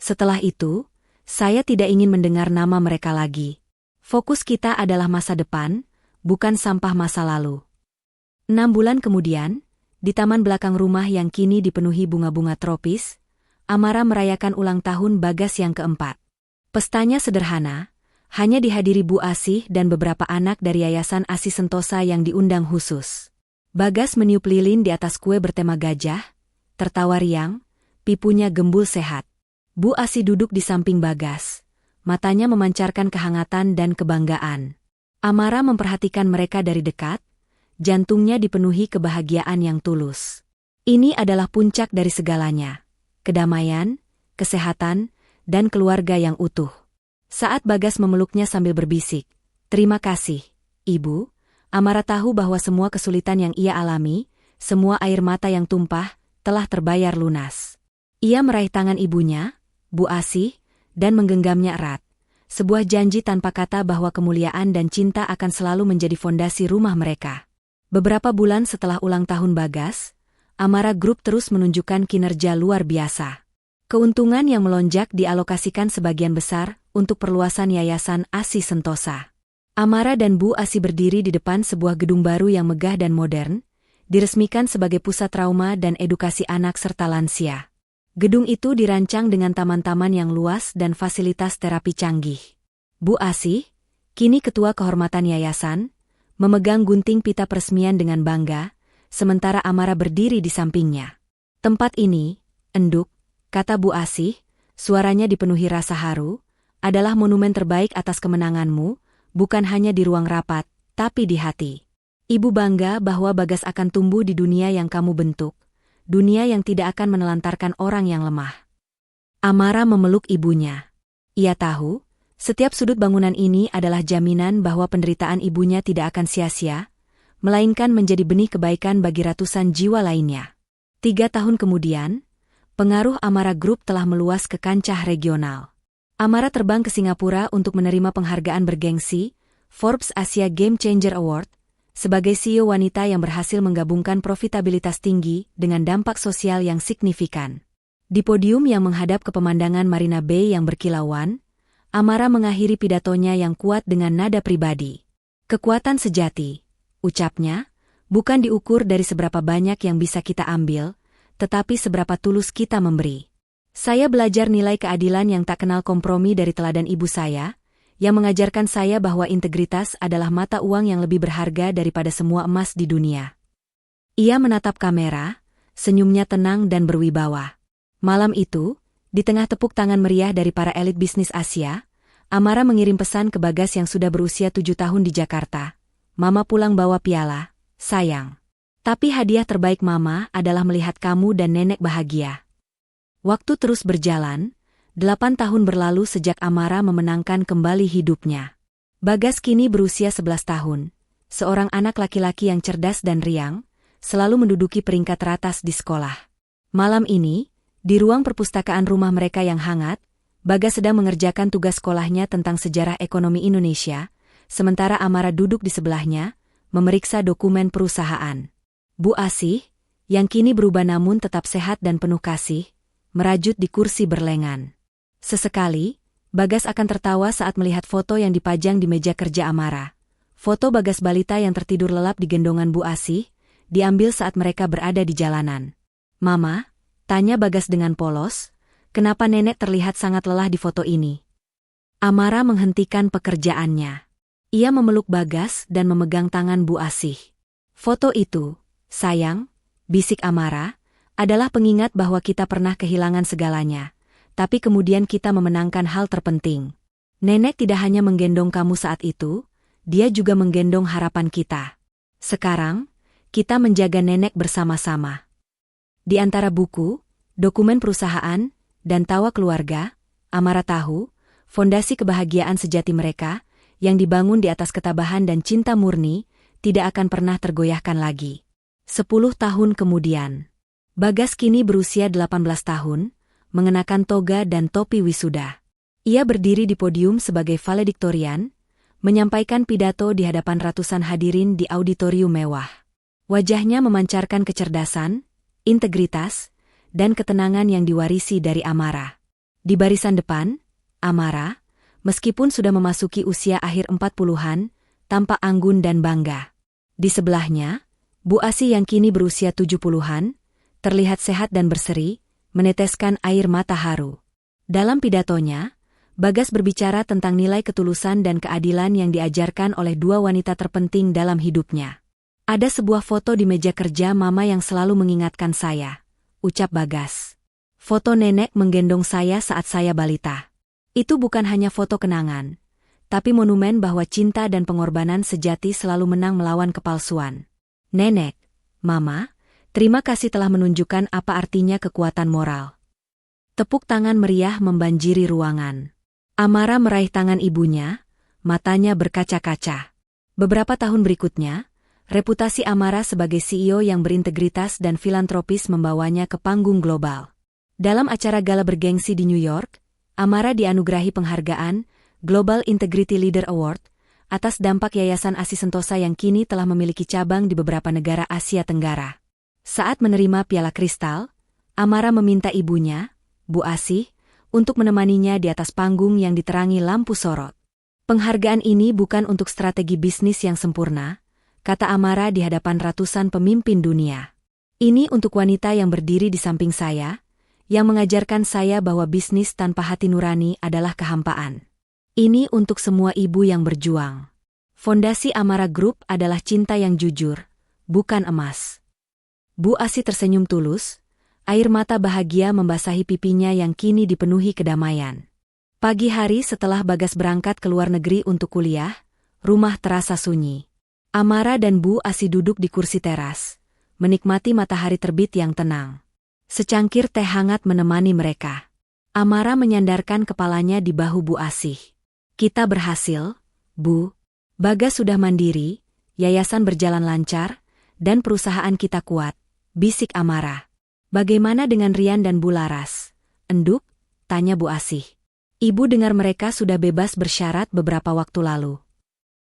Setelah itu, saya tidak ingin mendengar nama mereka lagi. Fokus kita adalah masa depan, bukan sampah masa lalu. 6 bulan kemudian, di taman belakang rumah yang kini dipenuhi bunga-bunga tropis, Amara merayakan ulang tahun Bagas yang keempat. Pestanya sederhana, hanya dihadiri Bu Asih dan beberapa anak dari Yayasan ASI Sentosa yang diundang khusus. Bagas meniup lilin di atas kue bertema gajah, tertawa riang, pipunya gembul sehat. Bu Asih duduk di samping Bagas, matanya memancarkan kehangatan dan kebanggaan. Amara memperhatikan mereka dari dekat, jantungnya dipenuhi kebahagiaan yang tulus. Ini adalah puncak dari segalanya. Kedamaian, kesehatan, dan keluarga yang utuh. Saat Bagas memeluknya sambil berbisik, "Terima kasih, Ibu." Amara tahu bahwa semua kesulitan yang ia alami, semua air mata yang tumpah, telah terbayar lunas. Ia meraih tangan ibunya, Bu Asih, dan menggenggamnya erat. Sebuah janji tanpa kata bahwa kemuliaan dan cinta akan selalu menjadi fondasi rumah mereka. Beberapa bulan setelah ulang tahun Bagas, Amara Group terus menunjukkan kinerja luar biasa. Keuntungan yang melonjak dialokasikan sebagian besar untuk perluasan Yayasan ASI Sentosa. Amara dan Bu Asih berdiri di depan sebuah gedung baru yang megah dan modern, diresmikan sebagai pusat trauma dan edukasi anak serta lansia. Gedung itu dirancang dengan taman-taman yang luas dan fasilitas terapi canggih. Bu Asih, kini ketua kehormatan yayasan, memegang gunting pita peresmian dengan bangga, sementara Amara berdiri di sampingnya. "Tempat ini, Enduk," kata Bu Asih, suaranya dipenuhi rasa haru, "adalah monumen terbaik atas kemenanganmu, bukan hanya di ruang rapat, tapi di hati. Ibu bangga bahwa Bagas akan tumbuh di dunia yang kamu bentuk, dunia yang tidak akan menelantarkan orang yang lemah." Amara memeluk ibunya. Ia tahu, setiap sudut bangunan ini adalah jaminan bahwa penderitaan ibunya tidak akan sia-sia, melainkan menjadi benih kebaikan bagi ratusan jiwa lainnya. 3 tahun kemudian, pengaruh Amara Group telah meluas ke kancah regional. Amara terbang ke Singapura untuk menerima penghargaan bergengsi, Forbes Asia Game Changer Award, sebagai CEO wanita yang berhasil menggabungkan profitabilitas tinggi dengan dampak sosial yang signifikan. Di podium yang menghadap ke pemandangan Marina Bay yang berkilauan, Amara mengakhiri pidatonya yang kuat dengan nada pribadi. "Kekuatan sejati," ucapnya, "bukan diukur dari seberapa banyak yang bisa kita ambil, tetapi seberapa tulus kita memberi. Saya belajar nilai keadilan yang tak kenal kompromi dari teladan ibu saya, yang mengajarkan saya bahwa integritas adalah mata uang yang lebih berharga daripada semua emas di dunia." Ia menatap kamera, senyumnya tenang dan berwibawa. Malam itu, di tengah tepuk tangan meriah dari para elit bisnis Asia, Amara mengirim pesan ke Bagas yang sudah berusia 7 tahun di Jakarta. "Mama pulang bawa piala, sayang. Tapi hadiah terbaik Mama adalah melihat kamu dan nenek bahagia." Waktu terus berjalan, 8 tahun berlalu sejak Amara memenangkan kembali hidupnya. Bagas kini berusia 11 tahun, seorang anak laki-laki yang cerdas dan riang, selalu menduduki peringkat teratas di sekolah. Malam ini, di ruang perpustakaan rumah mereka yang hangat, Bagas sedang mengerjakan tugas sekolahnya tentang sejarah ekonomi Indonesia, sementara Amara duduk di sebelahnya, memeriksa dokumen perusahaan. Bu Asih, yang kini berubah namun tetap sehat dan penuh kasih, merajut di kursi berlengan. Sesekali, Bagas akan tertawa saat melihat foto yang dipajang di meja kerja Amara. Foto Bagas balita yang tertidur lelap di gendongan Bu Asih, diambil saat mereka berada di jalanan. "Mama," tanya Bagas dengan polos, "kenapa nenek terlihat sangat lelah di foto ini?" Amara menghentikan pekerjaannya. Ia memeluk Bagas dan memegang tangan Bu Asih. "Foto itu, sayang," bisik Amara, "adalah pengingat bahwa kita pernah kehilangan segalanya. Tapi kemudian kita memenangkan hal terpenting. Nenek tidak hanya menggendong kamu saat itu, dia juga menggendong harapan kita. Sekarang, kita menjaga nenek bersama-sama." Di antara buku, dokumen perusahaan, dan tawa keluarga, Amara tahu, fondasi kebahagiaan sejati mereka, yang dibangun di atas ketabahan dan cinta murni, tidak akan pernah tergoyahkan lagi. 10 tahun kemudian, Bagas kini berusia 18 tahun, mengenakan toga dan topi wisuda. Ia berdiri di podium sebagai valediktorian, menyampaikan pidato di hadapan ratusan hadirin di auditorium mewah. Wajahnya memancarkan kecerdasan, integritas, dan ketenangan yang diwarisi dari Amara. Di barisan depan, Amara, meskipun sudah memasuki usia akhir 40-an, tampak anggun dan bangga. Di sebelahnya, Bu Asih yang kini berusia 70-an, terlihat sehat dan berseri, meneteskan air mata haru. Dalam pidatonya, Bagas berbicara tentang nilai ketulusan dan keadilan yang diajarkan oleh dua wanita terpenting dalam hidupnya. "Ada sebuah foto di meja kerja Mama yang selalu mengingatkan saya," ucap Bagas. "Foto nenek menggendong saya saat saya balita. Itu bukan hanya foto kenangan, tapi monumen bahwa cinta dan pengorbanan sejati selalu menang melawan kepalsuan. Nenek, Mama, terima kasih telah menunjukkan apa artinya kekuatan moral." Tepuk tangan meriah membanjiri ruangan. Amara meraih tangan ibunya, matanya berkaca-kaca. Beberapa tahun berikutnya, reputasi Amara sebagai CEO yang berintegritas dan filantropis membawanya ke panggung global. Dalam acara gala bergengsi di New York, Amara dianugerahi penghargaan Global Integrity Leader Award atas dampak Yayasan Asih Sentosa yang kini telah memiliki cabang di beberapa negara Asia Tenggara. Saat menerima piala kristal, Amara meminta ibunya, Bu Asih, untuk menemaninya di atas panggung yang diterangi lampu sorot. "Penghargaan ini bukan untuk strategi bisnis yang sempurna," kata Amara di hadapan ratusan pemimpin dunia. "Ini untuk wanita yang berdiri di samping saya, yang mengajarkan saya bahwa bisnis tanpa hati nurani adalah kehampaan. Ini untuk semua ibu yang berjuang. Fondasi Amara Group adalah cinta yang jujur, bukan emas." Bu Asih tersenyum tulus, air mata bahagia membasahi pipinya yang kini dipenuhi kedamaian. Pagi hari setelah Bagas berangkat ke luar negeri untuk kuliah, rumah terasa sunyi. Amara dan Bu Asih duduk di kursi teras, menikmati matahari terbit yang tenang. Secangkir teh hangat menemani mereka. Amara menyandarkan kepalanya di bahu Bu Asih. "Kita berhasil, Bu. Bagas sudah mandiri, yayasan berjalan lancar, dan perusahaan kita kuat," bisik Amara. "Bagaimana dengan Rian dan Bu Laras?" "Enduk?" tanya Bu Asih. "Ibu dengar mereka sudah bebas bersyarat beberapa waktu lalu."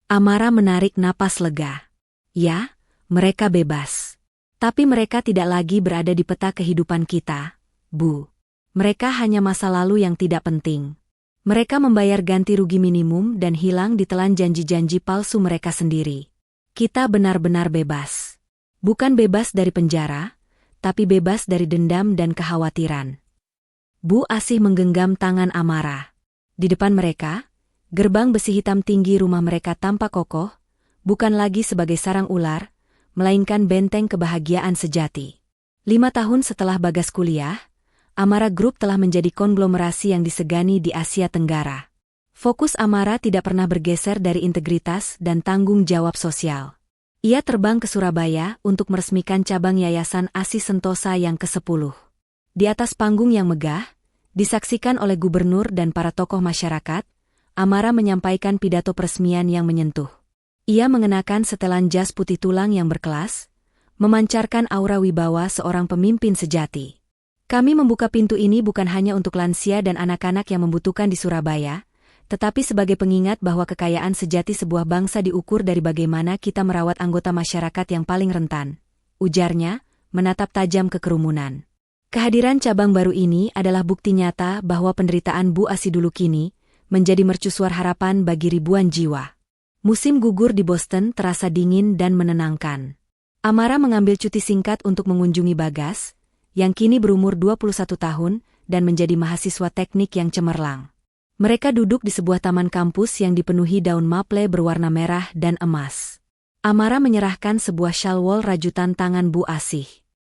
Amara menarik napas lega. "Ya, mereka bebas. Tapi mereka tidak lagi berada di peta kehidupan kita, Bu. Mereka hanya masa lalu yang tidak penting. Mereka membayar ganti rugi minimum dan hilang ditelan janji-janji palsu mereka sendiri. Kita benar-benar bebas. Bukan bebas dari penjara, tapi bebas dari dendam dan kekhawatiran." Bu Asih menggenggam tangan Amara. Di depan mereka, gerbang besi hitam tinggi rumah mereka tampak kokoh, bukan lagi sebagai sarang ular, melainkan benteng kebahagiaan sejati. 5 tahun setelah Bagas kuliah, Amara Group telah menjadi konglomerasi yang disegani di Asia Tenggara. Fokus Amara tidak pernah bergeser dari integritas dan tanggung jawab sosial. Ia terbang ke Surabaya untuk meresmikan cabang Yayasan Asih Sentosa yang ke-10. Di atas panggung yang megah, disaksikan oleh gubernur dan para tokoh masyarakat, Amara menyampaikan pidato peresmian yang menyentuh. Ia mengenakan setelan jas putih tulang yang berkelas, memancarkan aura wibawa seorang pemimpin sejati. Kami membuka pintu ini bukan hanya untuk lansia dan anak-anak yang membutuhkan di Surabaya, tetapi sebagai pengingat bahwa kekayaan sejati sebuah bangsa diukur dari bagaimana kita merawat anggota masyarakat yang paling rentan, ujarnya, menatap tajam ke kerumunan. Kehadiran cabang baru ini adalah bukti nyata bahwa penderitaan Bu Asih dulu kini menjadi mercusuar harapan bagi ribuan jiwa. Musim gugur di Boston terasa dingin dan menenangkan. Amara mengambil cuti singkat untuk mengunjungi Bagas, yang kini berumur 21 tahun dan menjadi mahasiswa teknik yang cemerlang. Mereka duduk di sebuah taman kampus yang dipenuhi daun maple berwarna merah dan emas. Amara menyerahkan sebuah syalwol rajutan tangan Bu Asih.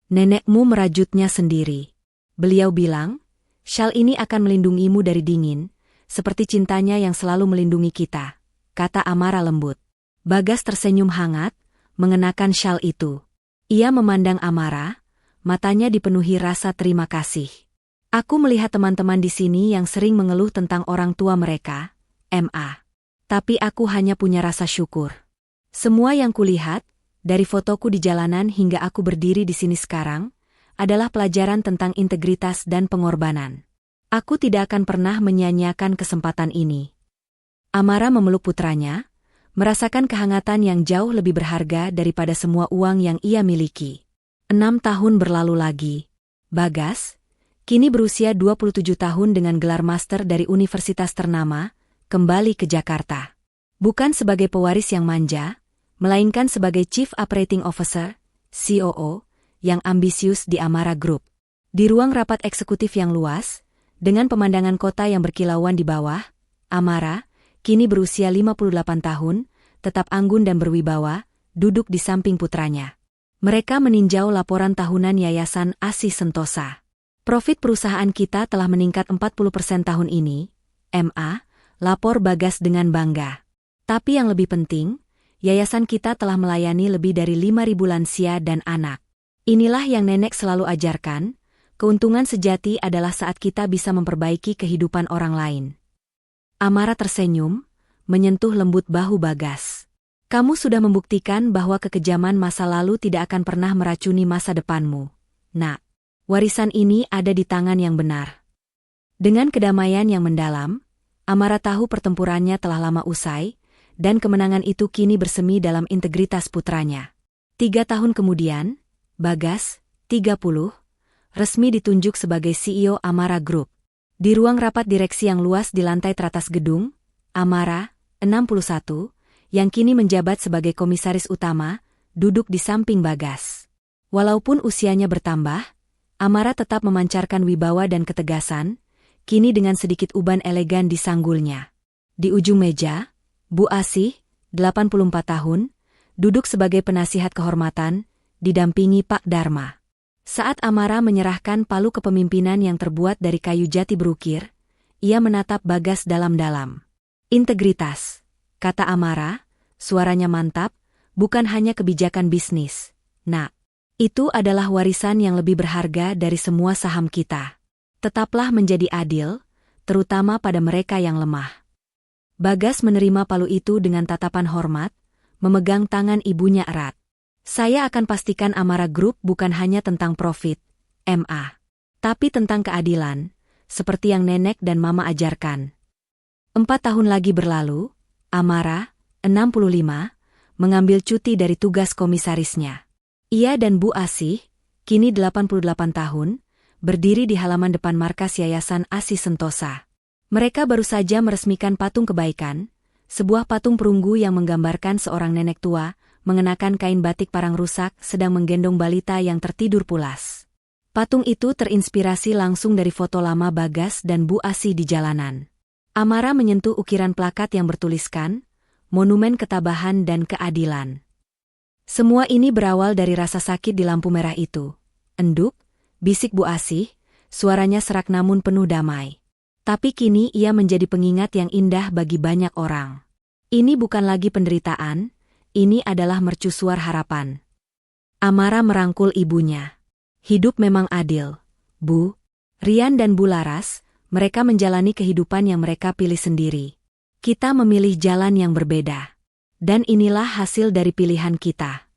Nenekmu merajutnya sendiri. Beliau bilang, syal ini akan melindungimu dari dingin, seperti cintanya yang selalu melindungi kita, kata Amara lembut. Bagas tersenyum hangat, mengenakan syal itu. Ia memandang Amara, matanya dipenuhi rasa terima kasih. Aku melihat teman-teman di sini yang sering mengeluh tentang orang tua mereka, MA. Tapi aku hanya punya rasa syukur. Semua yang kulihat, dari fotoku di jalanan hingga aku berdiri di sini sekarang, adalah pelajaran tentang integritas dan pengorbanan. Aku tidak akan pernah menyia-nyiakan kesempatan ini. Amara memeluk putranya, merasakan kehangatan yang jauh lebih berharga daripada semua uang yang ia miliki. 6 tahun berlalu lagi. Bagas, kini berusia 27 tahun dengan gelar master dari universitas ternama, kembali ke Jakarta. Bukan sebagai pewaris yang manja, melainkan sebagai Chief Operating Officer, COO, yang ambisius di Amara Group. Di ruang rapat eksekutif yang luas, dengan pemandangan kota yang berkilauan di bawah, Amara, kini berusia 58 tahun, tetap anggun dan berwibawa, duduk di samping putranya. Mereka meninjau laporan tahunan Yayasan Asih Sentosa. Profit perusahaan kita telah meningkat 40% tahun ini, MA, lapor Bagas dengan bangga. Tapi yang lebih penting, yayasan kita telah melayani lebih dari 5.000 lansia dan anak. Inilah yang nenek selalu ajarkan, keuntungan sejati adalah saat kita bisa memperbaiki kehidupan orang lain. Amara tersenyum, menyentuh lembut bahu Bagas. Kamu sudah membuktikan bahwa kekejaman masa lalu tidak akan pernah meracuni masa depanmu. Nak, warisan ini ada di tangan yang benar. Dengan kedamaian yang mendalam, Amara tahu pertempurannya telah lama usai, dan kemenangan itu kini bersemi dalam integritas putranya. 3 tahun kemudian, Bagas, 30, resmi ditunjuk sebagai CEO Amara Group. Di ruang rapat direksi yang luas di lantai teratas gedung, Amara, 61, yang kini menjabat sebagai komisaris utama, duduk di samping Bagas. Walaupun usianya bertambah, Amara tetap memancarkan wibawa dan ketegasan, kini dengan sedikit uban elegan di sanggulnya. Di ujung meja, Bu Asih, 84 tahun, duduk sebagai penasihat kehormatan, didampingi Pak Dharma. Saat Amara menyerahkan palu kepemimpinan yang terbuat dari kayu jati berukir, ia menatap Bagas dalam-dalam. Integritas, kata Amara, suaranya mantap, bukan hanya kebijakan bisnis. Nak, itu adalah warisan yang lebih berharga dari semua saham kita. Tetaplah menjadi adil, terutama pada mereka yang lemah. Bagas menerima palu itu dengan tatapan hormat, memegang tangan ibunya erat. Saya akan pastikan Amara Group bukan hanya tentang profit, MA, tapi tentang keadilan, seperti yang nenek dan mama ajarkan. 4 tahun lagi berlalu, Amara, 65, mengambil cuti dari tugas komisarisnya. Ia dan Bu Asih, kini 88 tahun, berdiri di halaman depan markas Yayasan Asih Sentosa. Mereka baru saja meresmikan patung kebaikan, sebuah patung perunggu yang menggambarkan seorang nenek tua, mengenakan kain batik parang rusak sedang menggendong balita yang tertidur pulas. Patung itu terinspirasi langsung dari foto lama Bagas dan Bu Asih di jalanan. Amara menyentuh ukiran plakat yang bertuliskan, Monumen Ketabahan dan Keadilan. Semua ini berawal dari rasa sakit di lampu merah itu. Enduk, bisik Bu Asih, suaranya serak namun penuh damai. Tapi kini ia menjadi pengingat yang indah bagi banyak orang. Ini bukan lagi penderitaan, ini adalah mercusuar harapan. Amara merangkul ibunya. Hidup memang adil, Bu. Rian dan Bu Laras, mereka menjalani kehidupan yang mereka pilih sendiri. Kita memilih jalan yang berbeda. Dan inilah hasil dari pilihan kita.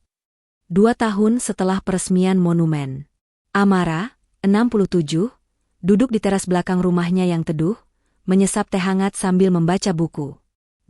2 tahun setelah peresmian monumen. Amara, 67, duduk di teras belakang rumahnya yang teduh, menyesap teh hangat sambil membaca buku.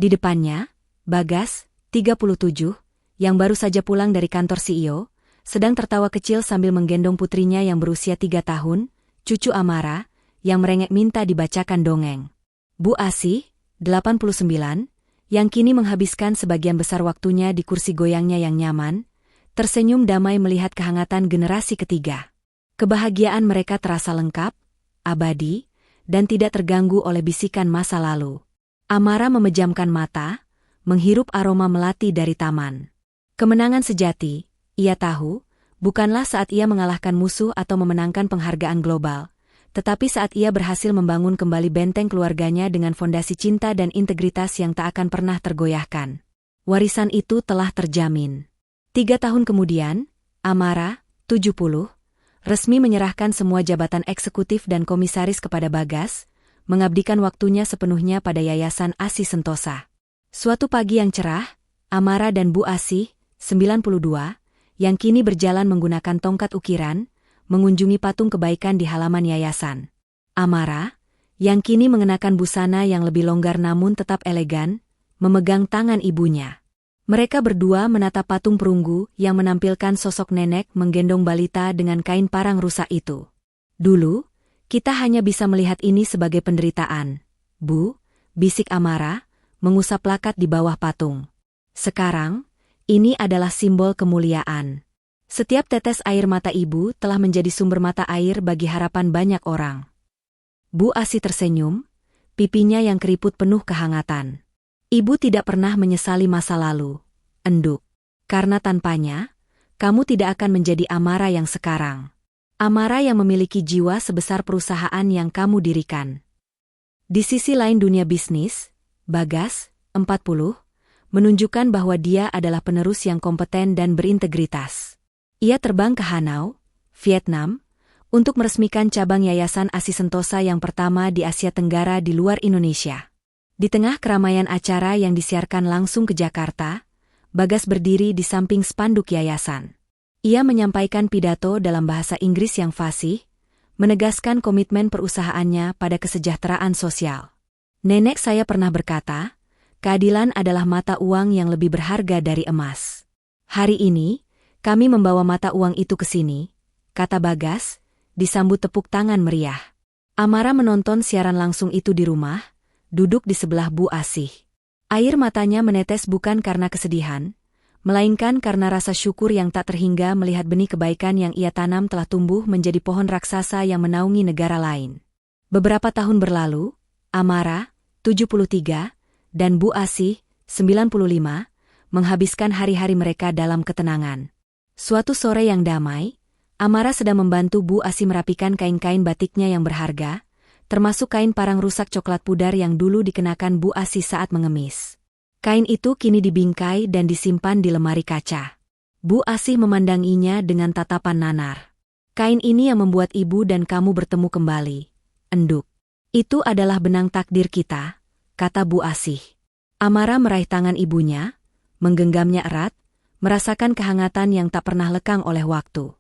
Di depannya, Bagas, 37, yang baru saja pulang dari kantor CEO, sedang tertawa kecil sambil menggendong putrinya yang berusia 3 tahun, cucu Amara, yang merengek minta dibacakan dongeng. Bu Asih, 89, yang kini menghabiskan sebagian besar waktunya di kursi goyangnya yang nyaman, tersenyum damai melihat kehangatan generasi ketiga. Kebahagiaan mereka terasa lengkap, abadi, dan tidak terganggu oleh bisikan masa lalu. Amara memejamkan mata, menghirup aroma melati dari taman. Kemenangan sejati, ia tahu, bukanlah saat ia mengalahkan musuh atau memenangkan penghargaan global, tetapi saat ia berhasil membangun kembali benteng keluarganya dengan fondasi cinta dan integritas yang tak akan pernah tergoyahkan. Warisan itu telah terjamin. 3 tahun kemudian, Amara, 70, resmi menyerahkan semua jabatan eksekutif dan komisaris kepada Bagas, mengabdikan waktunya sepenuhnya pada Yayasan Asih Sentosa. Suatu pagi yang cerah, Amara dan Bu Asih, 92, yang kini berjalan menggunakan tongkat ukiran, mengunjungi patung kebaikan di halaman yayasan. Amara, yang kini mengenakan busana yang lebih longgar namun tetap elegan, memegang tangan ibunya. Mereka berdua menatap patung perunggu yang menampilkan sosok nenek menggendong balita dengan kain parang rusak itu. Dulu, kita hanya bisa melihat ini sebagai penderitaan. Bu, bisik Amara, mengusap plakat di bawah patung. Sekarang, ini adalah simbol kemuliaan. Setiap tetes air mata ibu telah menjadi sumber mata air bagi harapan banyak orang. Bu Asih tersenyum, pipinya yang keriput penuh kehangatan. Ibu tidak pernah menyesali masa lalu, enduk. Karena tanpanya, kamu tidak akan menjadi Amara yang sekarang. Amara yang memiliki jiwa sebesar perusahaan yang kamu dirikan. Di sisi lain dunia bisnis, Bagas, 40, menunjukkan bahwa dia adalah penerus yang kompeten dan berintegritas. Ia terbang ke Hanau, Vietnam, untuk meresmikan cabang Yayasan Asih Sentosa yang pertama di Asia Tenggara di luar Indonesia. Di tengah keramaian acara yang disiarkan langsung ke Jakarta, Bagas berdiri di samping spanduk yayasan. Ia menyampaikan pidato dalam bahasa Inggris yang fasih, menegaskan komitmen perusahaannya pada kesejahteraan sosial. Nenek saya pernah berkata, keadilan adalah mata uang yang lebih berharga dari emas. Hari ini, kami membawa mata uang itu ke sini, kata Bagas, disambut tepuk tangan meriah. Amara menonton siaran langsung itu di rumah, duduk di sebelah Bu Asih. Air matanya menetes bukan karena kesedihan, melainkan karena rasa syukur yang tak terhingga melihat benih kebaikan yang ia tanam telah tumbuh menjadi pohon raksasa yang menaungi negara lain. Beberapa tahun berlalu, Amara, 73, dan Bu Asih, 95, menghabiskan hari-hari mereka dalam ketenangan. Suatu sore yang damai, Amara sedang membantu Bu Asih merapikan kain-kain batiknya yang berharga, termasuk kain parang rusak coklat pudar yang dulu dikenakan Bu Asih saat mengemis. Kain itu kini dibingkai dan disimpan di lemari kaca. Bu Asih memandanginya dengan tatapan nanar. Kain ini yang membuat ibu dan kamu bertemu kembali, enduk. Itu adalah benang takdir kita, kata Bu Asih. Amara meraih tangan ibunya, menggenggamnya erat, merasakan kehangatan yang tak pernah lekang oleh waktu.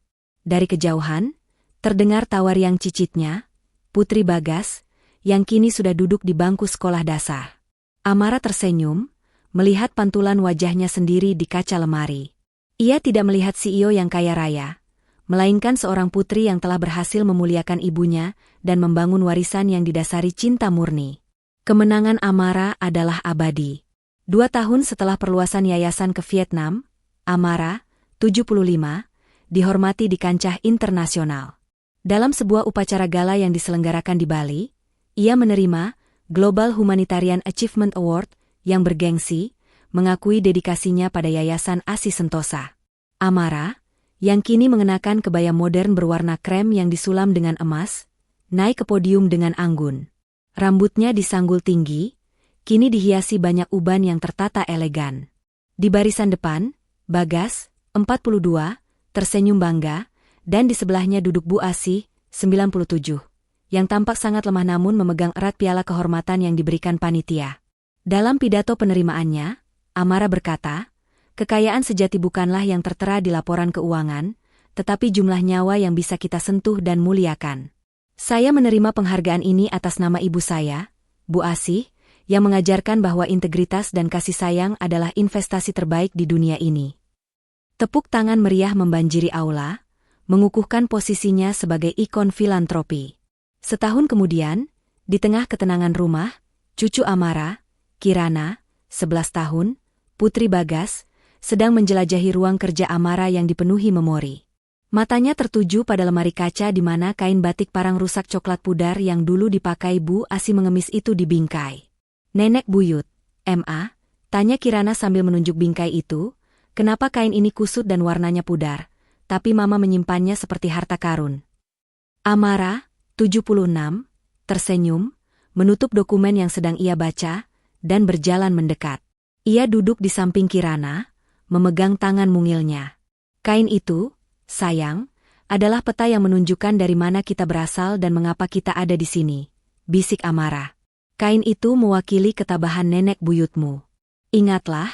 Dari kejauhan, terdengar tawa riang cicitnya, Putri Bagas, yang kini sudah duduk di bangku sekolah dasar. Amara tersenyum, melihat pantulan wajahnya sendiri di kaca lemari. Ia tidak melihat CEO yang kaya raya, melainkan seorang putri yang telah berhasil memuliakan ibunya dan membangun warisan yang didasari cinta murni. Kemenangan Amara adalah abadi. 2 tahun setelah perluasan yayasan ke Vietnam, Amara, 75, dihormati di kancah internasional. Dalam sebuah upacara gala yang diselenggarakan di Bali, ia menerima Global Humanitarian Achievement Award yang bergengsi, mengakui dedikasinya pada Yayasan Asih Sentosa. Amara, yang kini mengenakan kebaya modern berwarna krem yang disulam dengan emas, naik ke podium dengan anggun. Rambutnya disanggul tinggi, kini dihiasi banyak uban yang tertata elegan. Di barisan depan, Bagas, 42, tersenyum bangga, dan di sebelahnya duduk Bu Asih, 97, yang tampak sangat lemah namun memegang erat piala kehormatan yang diberikan panitia. Dalam pidato penerimaannya, Amara berkata, kekayaan sejati bukanlah yang tertera di laporan keuangan, tetapi jumlah nyawa yang bisa kita sentuh dan muliakan. Saya menerima penghargaan ini atas nama ibu saya, Bu Asih, yang mengajarkan bahwa integritas dan kasih sayang adalah investasi terbaik di dunia ini. Tepuk tangan meriah membanjiri aula, mengukuhkan posisinya sebagai ikon filantropi. Setahun kemudian, di tengah ketenangan rumah, cucu Amara, Kirana, 11 tahun, putri Bagas, sedang menjelajahi ruang kerja Amara yang dipenuhi memori. Matanya tertuju pada lemari kaca di mana kain batik parang rusak coklat pudar yang dulu dipakai Bu Asih mengemis itu dibingkai. Nenek buyut, Ma, tanya Kirana sambil menunjuk bingkai itu, kenapa kain ini kusut dan warnanya pudar, tapi Mama menyimpannya seperti harta karun. Amara, 76, tersenyum, menutup dokumen yang sedang ia baca, dan berjalan mendekat. Ia duduk di samping Kirana, memegang tangan mungilnya. Kain itu, sayang, adalah peta yang menunjukkan dari mana kita berasal dan mengapa kita ada di sini, bisik Amara. Kain itu mewakili ketabahan nenek buyutmu. Ingatlah,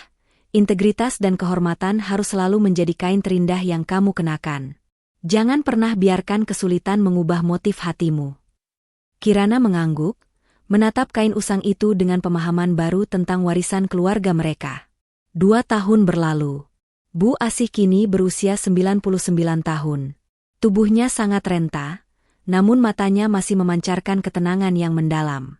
integritas dan kehormatan harus selalu menjadi kain terindah yang kamu kenakan. Jangan pernah biarkan kesulitan mengubah motif hatimu. Kirana mengangguk, menatap kain usang itu dengan pemahaman baru tentang warisan keluarga mereka. 2 tahun berlalu. Bu Asih kini berusia 99 tahun. Tubuhnya sangat renta, namun matanya masih memancarkan ketenangan yang mendalam.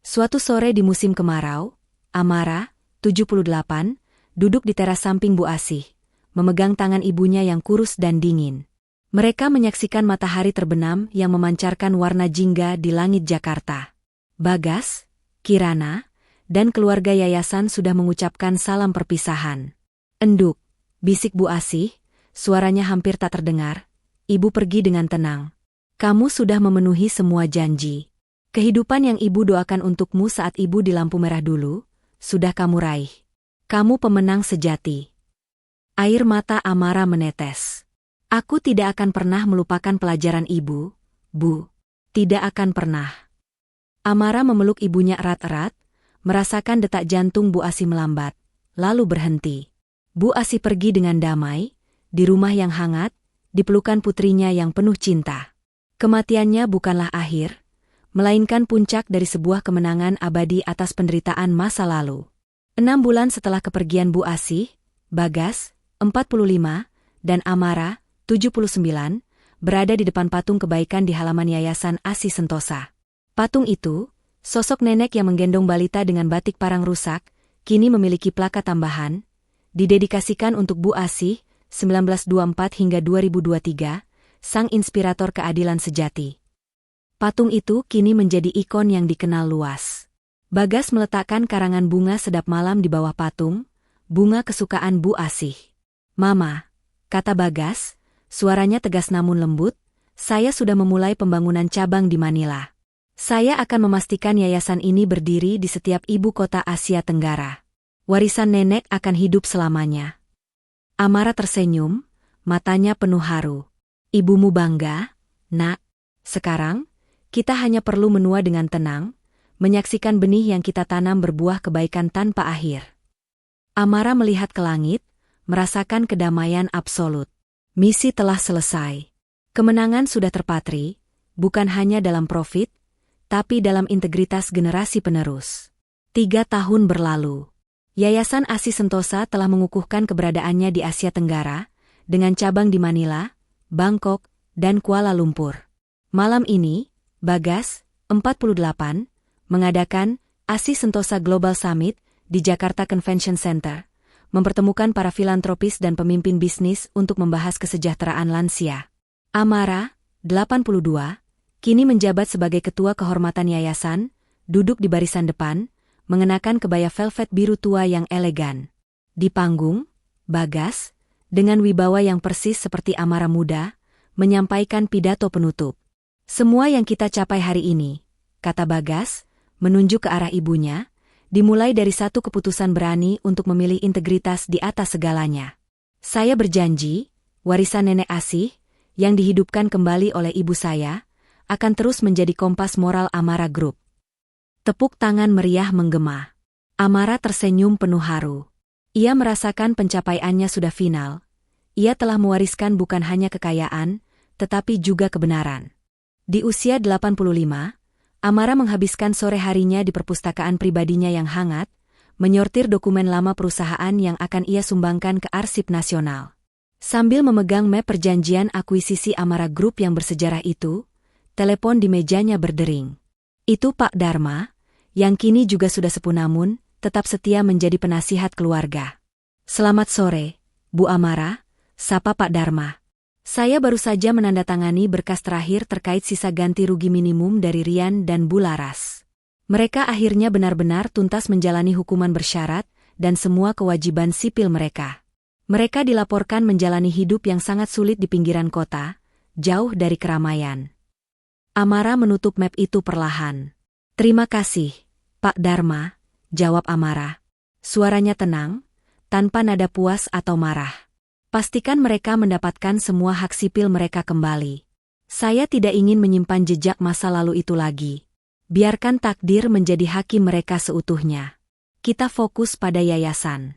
Suatu sore di musim kemarau, Amara, 78, duduk di teras samping Bu Asih, memegang tangan ibunya yang kurus dan dingin. Mereka menyaksikan matahari terbenam yang memancarkan warna jingga di langit Jakarta. Bagas, Kirana, dan keluarga yayasan sudah mengucapkan salam perpisahan. Enduk, bisik Bu Asih, suaranya hampir tak terdengar. Ibu pergi dengan tenang. Kamu sudah memenuhi semua janji. Kehidupan yang ibu doakan untukmu saat ibu di lampu merah dulu, sudah kamu raih. Kamu pemenang sejati. Air mata Amara menetes. Aku tidak akan pernah melupakan pelajaran ibu, Bu. Tidak akan pernah. Amara memeluk ibunya erat-erat, merasakan detak jantung Bu Asih melambat, lalu berhenti. Bu Asih pergi dengan damai, di rumah yang hangat, di pelukan putrinya yang penuh cinta. Kematiannya bukanlah akhir, melainkan puncak dari sebuah kemenangan abadi atas penderitaan masa lalu. 6 bulan setelah kepergian Bu Asih, Bagas, 45, dan Amara, 79, berada di depan patung kebaikan di halaman Yayasan Asih Sentosa. Patung itu, sosok nenek yang menggendong balita dengan batik parang rusak, kini memiliki plakat tambahan, didedikasikan untuk Bu Asih, 1924 hingga 2023, sang inspirator keadilan sejati. Patung itu kini menjadi ikon yang dikenal luas. Bagas meletakkan karangan bunga sedap malam di bawah patung, bunga kesukaan Bu Asih. Mama, kata Bagas, suaranya tegas namun lembut, saya sudah memulai pembangunan cabang di Manila. Saya akan memastikan yayasan ini berdiri di setiap ibu kota Asia Tenggara. Warisan nenek akan hidup selamanya. Amara tersenyum, matanya penuh haru. Ibumu bangga, Nak. Sekarang, kita hanya perlu menua dengan tenang, menyaksikan benih yang kita tanam berbuah kebaikan tanpa akhir. Amara melihat ke langit, merasakan kedamaian absolut. Misi telah selesai. Kemenangan sudah terpatri, bukan hanya dalam profit, tapi dalam integritas generasi penerus. 3 tahun berlalu. Yayasan Asih Sentosa telah mengukuhkan keberadaannya di Asia Tenggara, dengan cabang di Manila, Bangkok, dan Kuala Lumpur. Malam ini, Bagas, 48, mengadakan Asih Sentosa Global Summit di Jakarta Convention Center, mempertemukan para filantropis dan pemimpin bisnis untuk membahas kesejahteraan lansia. Amara, 82, kini menjabat sebagai ketua kehormatan yayasan, duduk di barisan depan, mengenakan kebaya velvet biru tua yang elegan. Di panggung, Bagas, dengan wibawa yang persis seperti Amara muda, menyampaikan pidato penutup. Semua yang kita capai hari ini, kata Bagas, menunjuk ke arah ibunya, dimulai dari satu keputusan berani untuk memilih integritas di atas segalanya. Saya berjanji, warisan Nenek Asih, yang dihidupkan kembali oleh ibu saya, akan terus menjadi kompas moral Amara Group. Tepuk tangan meriah menggema. Amara tersenyum penuh haru. Ia merasakan pencapaiannya sudah final. Ia telah mewariskan bukan hanya kekayaan, tetapi juga kebenaran. Di usia 85, Amara menghabiskan sore harinya di perpustakaan pribadinya yang hangat, menyortir dokumen lama perusahaan yang akan ia sumbangkan ke Arsip Nasional. Sambil memegang map perjanjian akuisisi Amara Group yang bersejarah itu, telepon di mejanya berdering. Itu Pak Dharma, yang kini juga sudah sepuh namun tetap setia menjadi penasihat keluarga. "Selamat sore, Bu Amara," sapa Pak Dharma. "Saya baru saja menandatangani berkas terakhir terkait sisa ganti rugi minimum dari Rian dan Bu Laras. Mereka akhirnya benar-benar tuntas menjalani hukuman bersyarat dan semua kewajiban sipil mereka. Mereka dilaporkan menjalani hidup yang sangat sulit di pinggiran kota, jauh dari keramaian." Amara menutup map itu perlahan. "Terima kasih, Pak Dharma," jawab Amara. Suaranya tenang, tanpa nada puas atau marah. "Pastikan mereka mendapatkan semua hak sipil mereka kembali. Saya tidak ingin menyimpan jejak masa lalu itu lagi. Biarkan takdir menjadi hakim mereka seutuhnya. Kita fokus pada yayasan."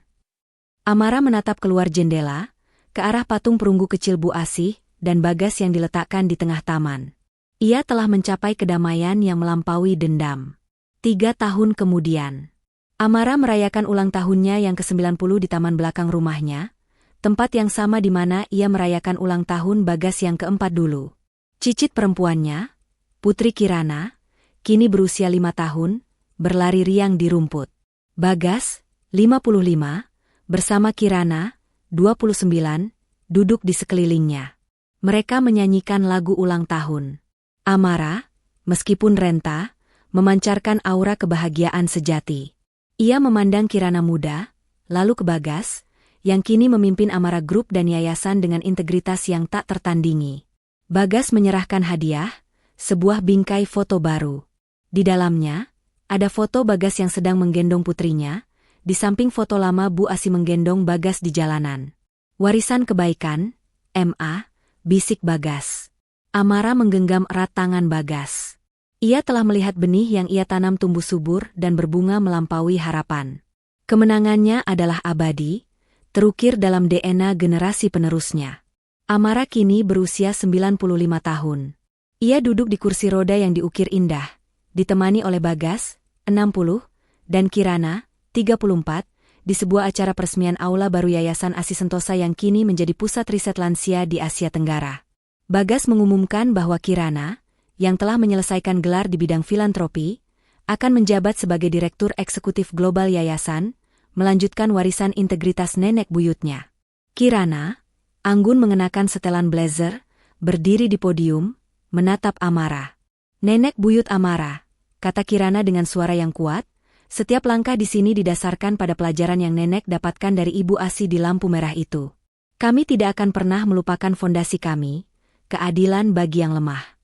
Amara menatap keluar jendela, ke arah patung perunggu kecil Bu Asih dan Bagas yang diletakkan di tengah taman. Ia telah mencapai kedamaian yang melampaui dendam. 3 tahun kemudian, Amara merayakan ulang tahunnya yang ke-90 di taman belakang rumahnya, tempat yang sama di mana ia merayakan ulang tahun Bagas yang keempat dulu. Cicit perempuannya, Putri Kirana, kini berusia 5 tahun, berlari riang di rumput. Bagas, 55, bersama Kirana, 29, duduk di sekelilingnya. Mereka menyanyikan lagu ulang tahun. Amara, meskipun renta, memancarkan aura kebahagiaan sejati. Ia memandang Kirana muda, lalu ke Bagas, yang kini memimpin Amara Group dan yayasan dengan integritas yang tak tertandingi. Bagas menyerahkan hadiah, sebuah bingkai foto baru. Di dalamnya, ada foto Bagas yang sedang menggendong putrinya, di samping foto lama Bu Asih menggendong Bagas di jalanan. "Warisan kebaikan, MA," bisik Bagas. Amara menggenggam erat tangan Bagas. Ia telah melihat benih yang ia tanam tumbuh subur dan berbunga melampaui harapan. Kemenangannya adalah abadi, terukir dalam DNA generasi penerusnya. Amara kini berusia 95 tahun. Ia duduk di kursi roda yang diukir indah, ditemani oleh Bagas, 60, dan Kirana, 34, di sebuah acara peresmian aula baru Yayasan Asih Sentosa yang kini menjadi pusat riset lansia di Asia Tenggara. Bagas mengumumkan bahwa Kirana, yang telah menyelesaikan gelar di bidang filantropi, akan menjabat sebagai Direktur Eksekutif Global Yayasan, melanjutkan warisan integritas nenek buyutnya. Kirana, anggun mengenakan setelan blazer, berdiri di podium, menatap Amara. "Nenek buyut Amara," kata Kirana dengan suara yang kuat, "setiap langkah di sini didasarkan pada pelajaran yang nenek dapatkan dari Ibu Asih di lampu merah itu. Kami tidak akan pernah melupakan fondasi kami, keadilan bagi yang lemah."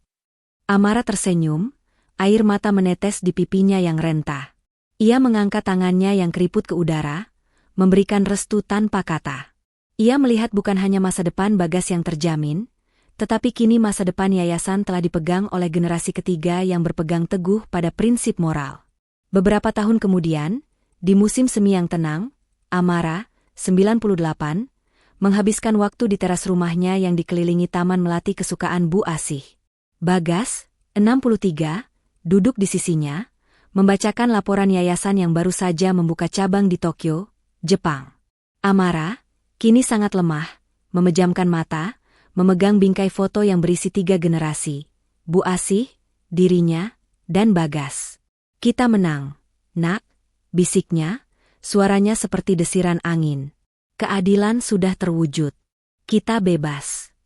Amara tersenyum, air mata menetes di pipinya yang rentah. Ia mengangkat tangannya yang keriput ke udara, memberikan restu tanpa kata. Ia melihat bukan hanya masa depan Bagas yang terjamin, tetapi kini masa depan yayasan telah dipegang oleh generasi ketiga yang berpegang teguh pada prinsip moral. Beberapa tahun kemudian, di musim semi yang tenang, Amara, 98, menghabiskan waktu di teras rumahnya yang dikelilingi taman melati kesukaan Bu Asih. Bagas, 63, duduk di sisinya, membacakan laporan yayasan yang baru saja membuka cabang di Tokyo, Jepang. Amara, kini sangat lemah, memejamkan mata, memegang bingkai foto yang berisi 3 generasi, Bu Asih, dirinya, dan Bagas. "Kita menang, Nak," bisiknya, suaranya seperti desiran angin. "Keadilan sudah terwujud. Kita bebas."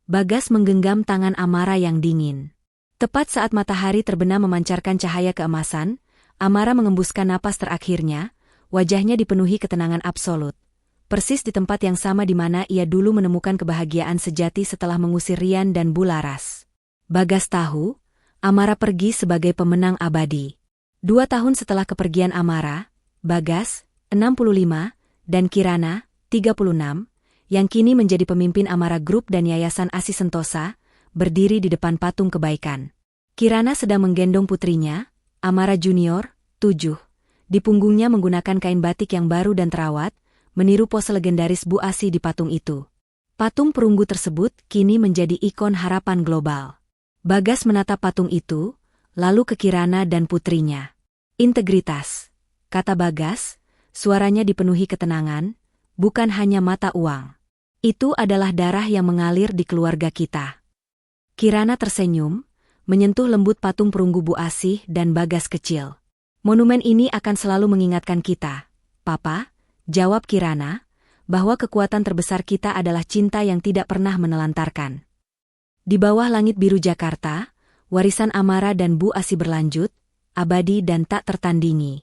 Bagas menggenggam tangan Amara yang dingin. Tepat saat matahari terbenam memancarkan cahaya keemasan, Amara mengembuskan napas terakhirnya, wajahnya dipenuhi ketenangan absolut. Persis di tempat yang sama di mana ia dulu menemukan kebahagiaan sejati setelah mengusir Rian dan Bu Laras. Bagas tahu, Amara pergi sebagai pemenang abadi. 2 tahun setelah kepergian Amara, Bagas, 65, dan Kirana, 36, yang kini menjadi pemimpin Amara Group dan Yayasan Asih Sentosa, berdiri di depan patung kebaikan. Kirana sedang menggendong putrinya, Amara Junior, 7, Di punggungnya menggunakan kain batik yang baru dan terawat, meniru pose legendaris Bu Asih di patung itu. Patung perunggu tersebut kini menjadi ikon harapan global. Bagas menatap patung itu, lalu ke Kirana dan putrinya. Integritas, kata Bagas, suaranya dipenuhi ketenangan, bukan hanya mata uang. Itu adalah darah yang mengalir di keluarga kita. Kirana tersenyum, menyentuh lembut patung perunggu Bu Asih dan Bagas kecil. Monumen ini akan selalu mengingatkan kita, Papa, jawab Kirana, bahwa kekuatan terbesar kita adalah cinta yang tidak pernah menelantarkan. Di bawah langit biru Jakarta, warisan Amara dan Bu Asih berlanjut, abadi dan tak tertandingi.